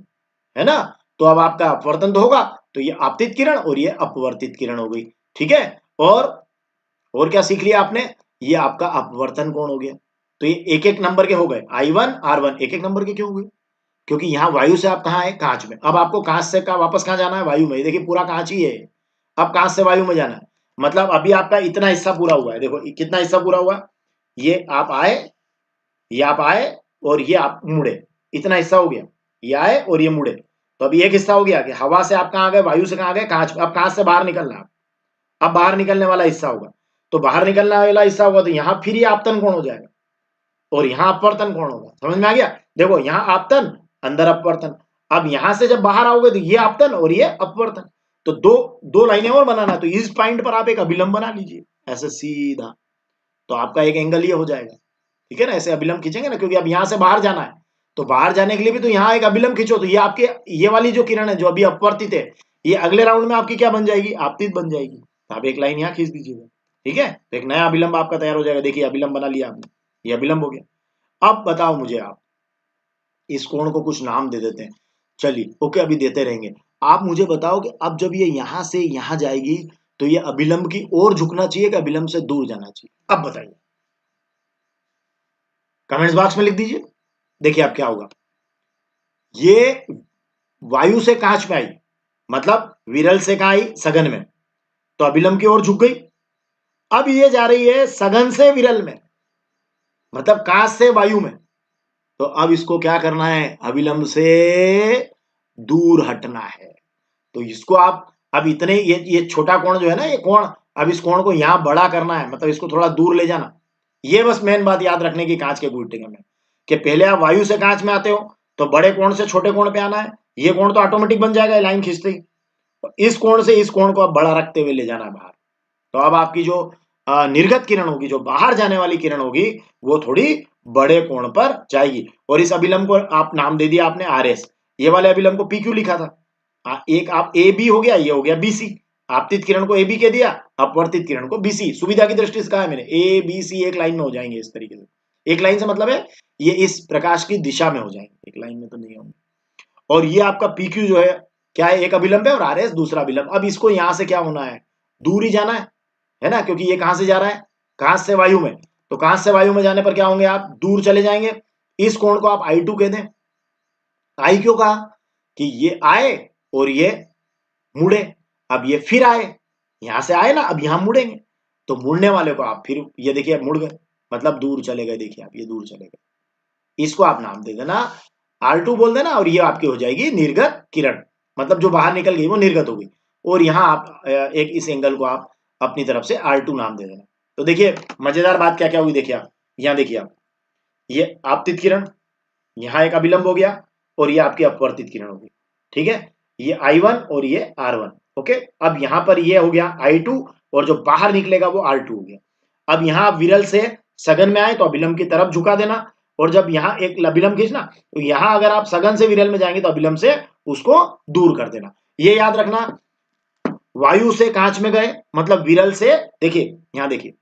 है ना, तो अब आपका अपवर्तन तो होगा, तो ये आपतित किरण और ये अपवर्तित किरण हो गई, ठीक है। और क्या सीख लिया आपने, ये आपका अपवर्तन कोण हो गया। तो ये एक एक नंबर के हो गए, I1 R1 एक एक नंबर के क्यों हो गए, क्योंकि यहाँ वायु से आप कहाँ है, कांच में। अब आपको कांच से वापस कहाँ जाना है, वायु में। देखिए पूरा कांच ही है, अब कांच से वायु में जाना है, मतलब अभी आपका इतना हिस्सा पूरा हुआ है। देखो कितना हिस्सा पूरा हुआ, ये आप आए और ये आप मुड़े, इतना हिस्सा हो गया, ये आए और ये मुड़े। तो अभी एक हिस्सा हो गया कि हवा से आप कहाँ आ गए, वायु से कहाँ आ गए, कांच। अब कांच से बाहर निकलना, अब बाहर निकलने वाला हिस्सा होगा, तो बाहर निकलने वाला हिस्सा होगा तो यहाँ फिर ये आपतन कोण हो जाएगा और यहाँ अपवर्तन कोण होगा। समझ में आ गया, देखो यहाँ आपतन, अंदर अपवर्तन। अब यहां से जब बाहर आओगे तो ये आपतन और ये अपवर्तन, तो दो लाइनें और बनाना, तो इस पॉइंट पर आप एक अभिलंब बना लीजिए ऐसे सीधा, तो आपका एक एंगल ये हो जाएगा, ठीक है ना। ऐसे अभिलंब खींचेंगे ना, क्योंकि अब यहां से बाहर जाना है, तो बाहर जाने के लिए भी तो यहाँ एक अभिलंब खींचो, तो ये आपके, ये वाली जो किरण है जो अभी अपवर्तित है, ये अगले राउंड में आपकी क्या बन जाएगी, आपतित बन जाएगी। तो आप एक लाइन यहाँ खींच दीजिएगा, ठीक है, तो एक नया अभिलंब आपका तैयार हो जाएगा। देखिए अभिलंब बना लिया आपने, ये अभिलंब हो गया। अब बताओ मुझे आप, इस कोण को कुछ नाम दे देते हैं, चलिए ओके, अभी देते रहेंगे। आप मुझे बताओ कि अब जब ये यहां से यहां जाएगी तो ये अभिलंब की ओर झुकना चाहिए कि अभिलंब से दूर जाना चाहिए, अब बताइए, कमेंट्स बॉक्स में लिख दीजिए। देखिए अब क्या होगा, ये वायु से कांच में आई, मतलब विरल से कहां आई, सघन में, तो अभिलंब की ओर झुक गई। अब ये जा रही है सघन से विरल में, मतलब कांच से वायु में, तो अब इसको क्या करना है, अभिलंब से दूर हटना है। तो इसको आप अब इतने, ये छोटा कोण जो है ना, ये कोण, अब इस कोण को यहां बड़ा करना है, मतलब इसको थोड़ा दूर ले जाना। ये बस मेन बात याद रखने की कांच के गुटिके में, कि पहले आप वायु से कांच में आते हो तो बड़े कोण से छोटे कोण पे आना है, ये कोण तो ऑटोमेटिक बन जाएगा लाइन खींचते ही, इस कोण से इस कोण को आप बड़ा रखते हुए ले जाना है बाहर। तो अब आपकी जो निर्गत किरण होगी, जो बाहर जाने वाली किरण होगी, वो थोड़ी बड़े कोण पर जाएगी। और इस अभिलंब को आप नाम दे दिया आपने RS, ये वाले अभिलंब को PQ लिखा था। एक आप AB हो गया, ये हो गया BC, आपतित किरण को AB कह दिया, अपवर्तित किरण को BC। सुविधा की दृष्टि से कहा है मैंने, ABC एक लाइन में हो जाएंगे इस तरीके से। एक लाइन से मतलब है ये इस प्रकाश की दिशा में हो जाएंगे, एक लाइन में तो नहीं होंगे। और ये आपका PQ जो है क्या है, एक अभिलंब है, और RS दूसरा अभिलंब। अब इसको यहां से क्या होना है, दूर ही जाना है ना, क्योंकि ये कहां से जा रहा है, कांच से वायु में, तो कांच से वायु में जाने पर क्या होंगे, आप दूर चले जाएंगे। इस कोण को आप I2 कह दें। I क्यों कहा, कि ये आए और ये मुड़े, अब ये फिर आए, यहां से आए ना, अब यहां मुड़ेंगे, तो मुड़ने वाले को आप फिर, ये देखिए मुड़ गए, मतलब दूर चले गए, देखिए आप ये दूर चले गए, इसको आप नाम दे देना R2 बोल देना, और ये आपकी हो जाएगी निर्गत किरण, मतलब जो बाहर निकल गई वो निर्गत हो गई। और यहाँ आप एक इस एंगल को आप अपनी तरफ से R2 नाम दे देना। तो देखिए मजेदार बात क्या क्या हुई, देखिए आप यहाँ देखिए, आप ये आपतित किरण, यहाँ एक अभिलंब हो गया, और ये आपकी अपवर्तित किरण होगी, ठीक है, ये I1 और ये R1, ओके। अब यहाँ पर ये हो गया I2, और जो बाहर निकलेगा वो R2 हो गया। अब यहाँ विरल से सघन में आए तो अभिलंब की तरफ झुका देना, और जब यहाँ एक अभिलंब खींचना, तो यहाँ अगर आप सघन से विरल में जाएंगे तो अभिलंब से उसको दूर कर देना। ये याद रखना, वायु से कांच में गए मतलब विरल से, देखिए यहाँ देखिए,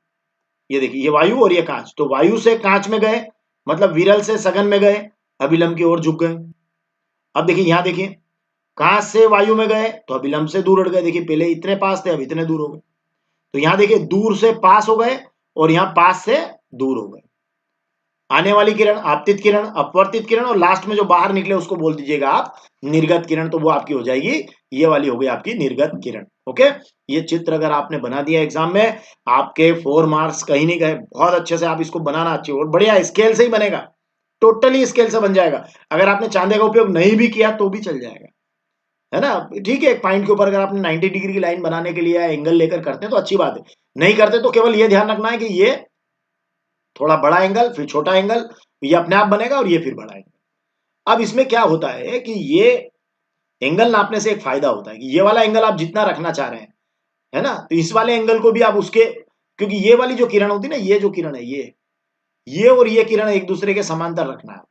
ये देखिए ये वायु और ये कांच, तो वायु से कांच में गए मतलब विरल से सघन में गए, अभिलंब की ओर झुक गए। अब देखिए यहाँ देखिए, कांच से वायु में गए तो अभिलंब से दूर हट गए, देखिए पहले इतने पास थे अब इतने दूर हो गए। तो यहाँ देखिए दूर से पास हो गए और यहाँ पास से दूर हो गए। आने वाली किरण आपतित किरण, अपवर्तित किरण, और लास्ट में जो बाहर निकले उसको बोल दीजिएगा आप निर्गत किरण, तो वो आपकी हो जाएगी, ये वाली हो गई आपकी निर्गत किरण। ओके, ये चित्र अगर आपने बना दिया एग्जाम में, आपके 4 मार्क्स कहीं नहीं गए। बहुत अच्छे से आप इसको बनाना अच्छे, और बढ़िया स्केल से ही बनेगा, टोटली स्केल से बन जाएगा। अगर आपने चांदे का उपयोग नहीं भी किया तो भी चल जाएगा, है ना। ठीक है, एक पॉइंट के ऊपर अगर आपने 90 डिग्री की लाइन बनाने के लिए एंगल लेकर करते हैं तो अच्छी बात है, नहीं करते तो केवल ये ध्यान रखना है कि ये थोड़ा बड़ा एंगल, फिर छोटा एंगल, ये अपने आप बनेगा और ये फिर बड़ा एंगल। अब इसमें क्या होता है कि ये एंगल नापने से एक फायदा होता है कि ये वाला एंगल आप जितना रखना चाह रहे हैं, है ना, तो इस वाले एंगल को भी आप उसके, क्योंकि ये वाली जो किरण होती है ना, ये जो किरण है, ये और ये किरण एक दूसरे के समांतर रखना है।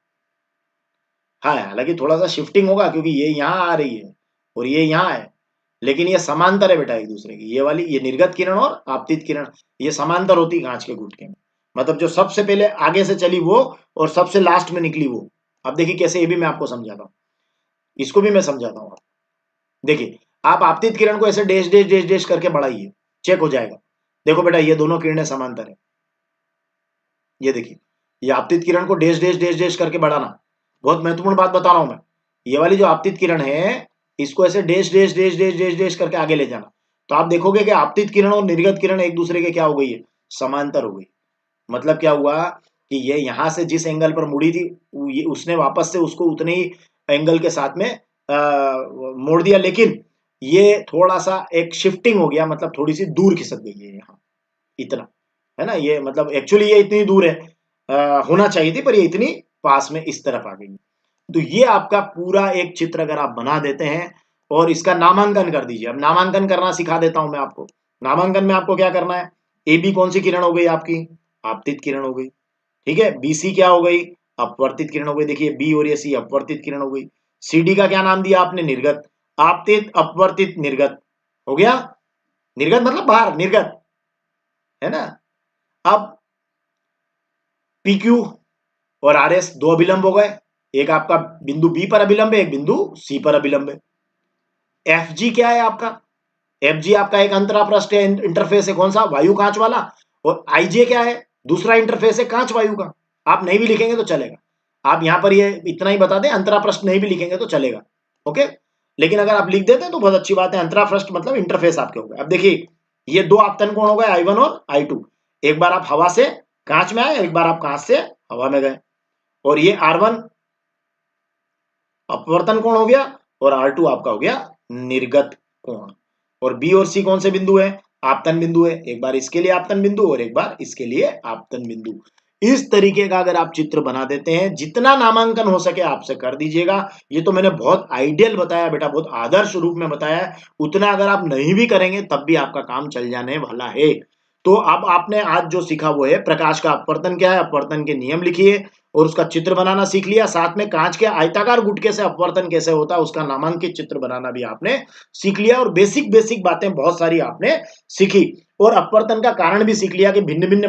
हाँ, हालांकि थोड़ा सा शिफ्टिंग होगा क्योंकि ये यहाँ आ रही है और ये यहाँ है, लेकिन ये समांतर है बेटा एक दूसरे की। ये वाली, ये निर्गत किरण और आपतित किरण, ये समांतर होती है कांच के गुटके में। मतलब जो सबसे पहले आगे से चली वो और सबसे लास्ट में निकली वो। अब देखिए कैसे, ये भी मैं आपको समझाता हूँ, इसको भी मैं समझाता हूँ। देखिए, आप आपतित किरण को ऐसे डैश डैश डैश डैश करके बढ़ाइए, चेक हो जाएगा। देखो बेटा, ये दोनों किरणें समांतर है। ये देखिए, ये आपतित किरण को डैश डैश डैश डैश करके बढ़ाना, बहुत महत्वपूर्ण बात बता रहा हूं मैं। ये वाली जो आपतित किरण है, इसको ऐसे dash dash dash dash dash dash करके आगे ले जाना, तो आप देखोगे कि आपतित किरण और निर्गत किरण एक दूसरे के क्या हो गई है, समांतर हो गई। मतलब क्या हुआ कि ये यहां से जिस एंगल पर मुड़ी थी, ये उसने वापस से उसको उतने ही एंगल के साथ में मोड़ दिया, लेकिन ये थोड़ा सा एक शिफ्टिंग हो गया, मतलब थोड़ी सी दूर खिसक गई है यहाँ, इतना, है ना। ये मतलब एक्चुअली ये इतनी दूर है, होना चाहिए थी, पर ये इतनी पास में इस तरफ आ गई। तो ये आपका पूरा एक चित्र अगर आप बना देते हैं और इसका नामांकन कर दीजिए। अब नामांकन करना सिखा देता हूं मैं आपको। नामांकन में आपको क्या करना है, ए बी कौन सी किरण हो गई आपकी, आपतित किरण हो गई। ठीक है, बी सी क्या हो गई, अपवर्तित किरण हो गई। देखिए, बी और ये सी अपवर्तित किरण हो गई। सी डी का क्या नाम दिया आपने, निर्गत। आपतित, अपवर्तित, निर्गत हो गया। निर्गत मतलब बाहर, निर्गत, है ना। अब पी क्यू और आर एस दो अभिलंब हो गए, एक आपका बिंदु बी पर अभिलंब है, एक बिंदु सी पर अभिलंब है। एफ जी क्या है आपका, एफ जी आपका एक अंतरापृष्ठ है, इंटरफेस है, कौन सा, वायु कांच वाला। और आई जे क्या है, दूसरा इंटरफेस है कांच वायु का। आप नहीं भी लिखेंगे तो चलेगा, आप यहां पर ये इतना ही बता दें, अंतरापृष्ठ नहीं भी लिखेंगे तो चलेगा, ओके। लेकिन अगर आप लिख देते हैं तो बहुत अच्छी बात है, अंतरापृष्ठ मतलब इंटरफेस आपके हो गए। अब देखिए, ये दो आपतन कोण हो गए, I1 और I2। एक बार आप हवा से कांच में आए, एक बार आप कांच से हवा में गए। और ये R1 अपवर्तन कोण हो गया और R2 आपका हो गया निर्गत कोण। और बी और सी कौन से बिंदु है, आपतन बिंदु है। एक बार इसके लिए आपतन बिंदु और एक बार इसके लिए आपतन बिंदु। इस तरीके का अगर आप चित्र बना देते हैं, जितना नामांकन हो सके आपसे कर दीजिएगा। ये तो मैंने बहुत आइडियल बताया बेटा, बहुत आदर्श रूप में बताया है। उतना अगर आप नहीं भी करेंगे तब भी आपका काम चल जाने वाला है। तो अब आपने आज जो सीखा वो है प्रकाश का अपवर्तन क्या है, अपवर्तन के नियम लिखिए और उसका चित्र बनाना सीख लिया। साथ में कांच के आयताकार गुटके से अपवर्तन कैसे होता है उसका नामांकित चित्र बनाना भी आपने सीख लिया। और बेसिक बेसिक बातें बहुत सारी आपने सीखी और अपवर्तन का कारण भी सीख लिया कि भिन्न भिन्न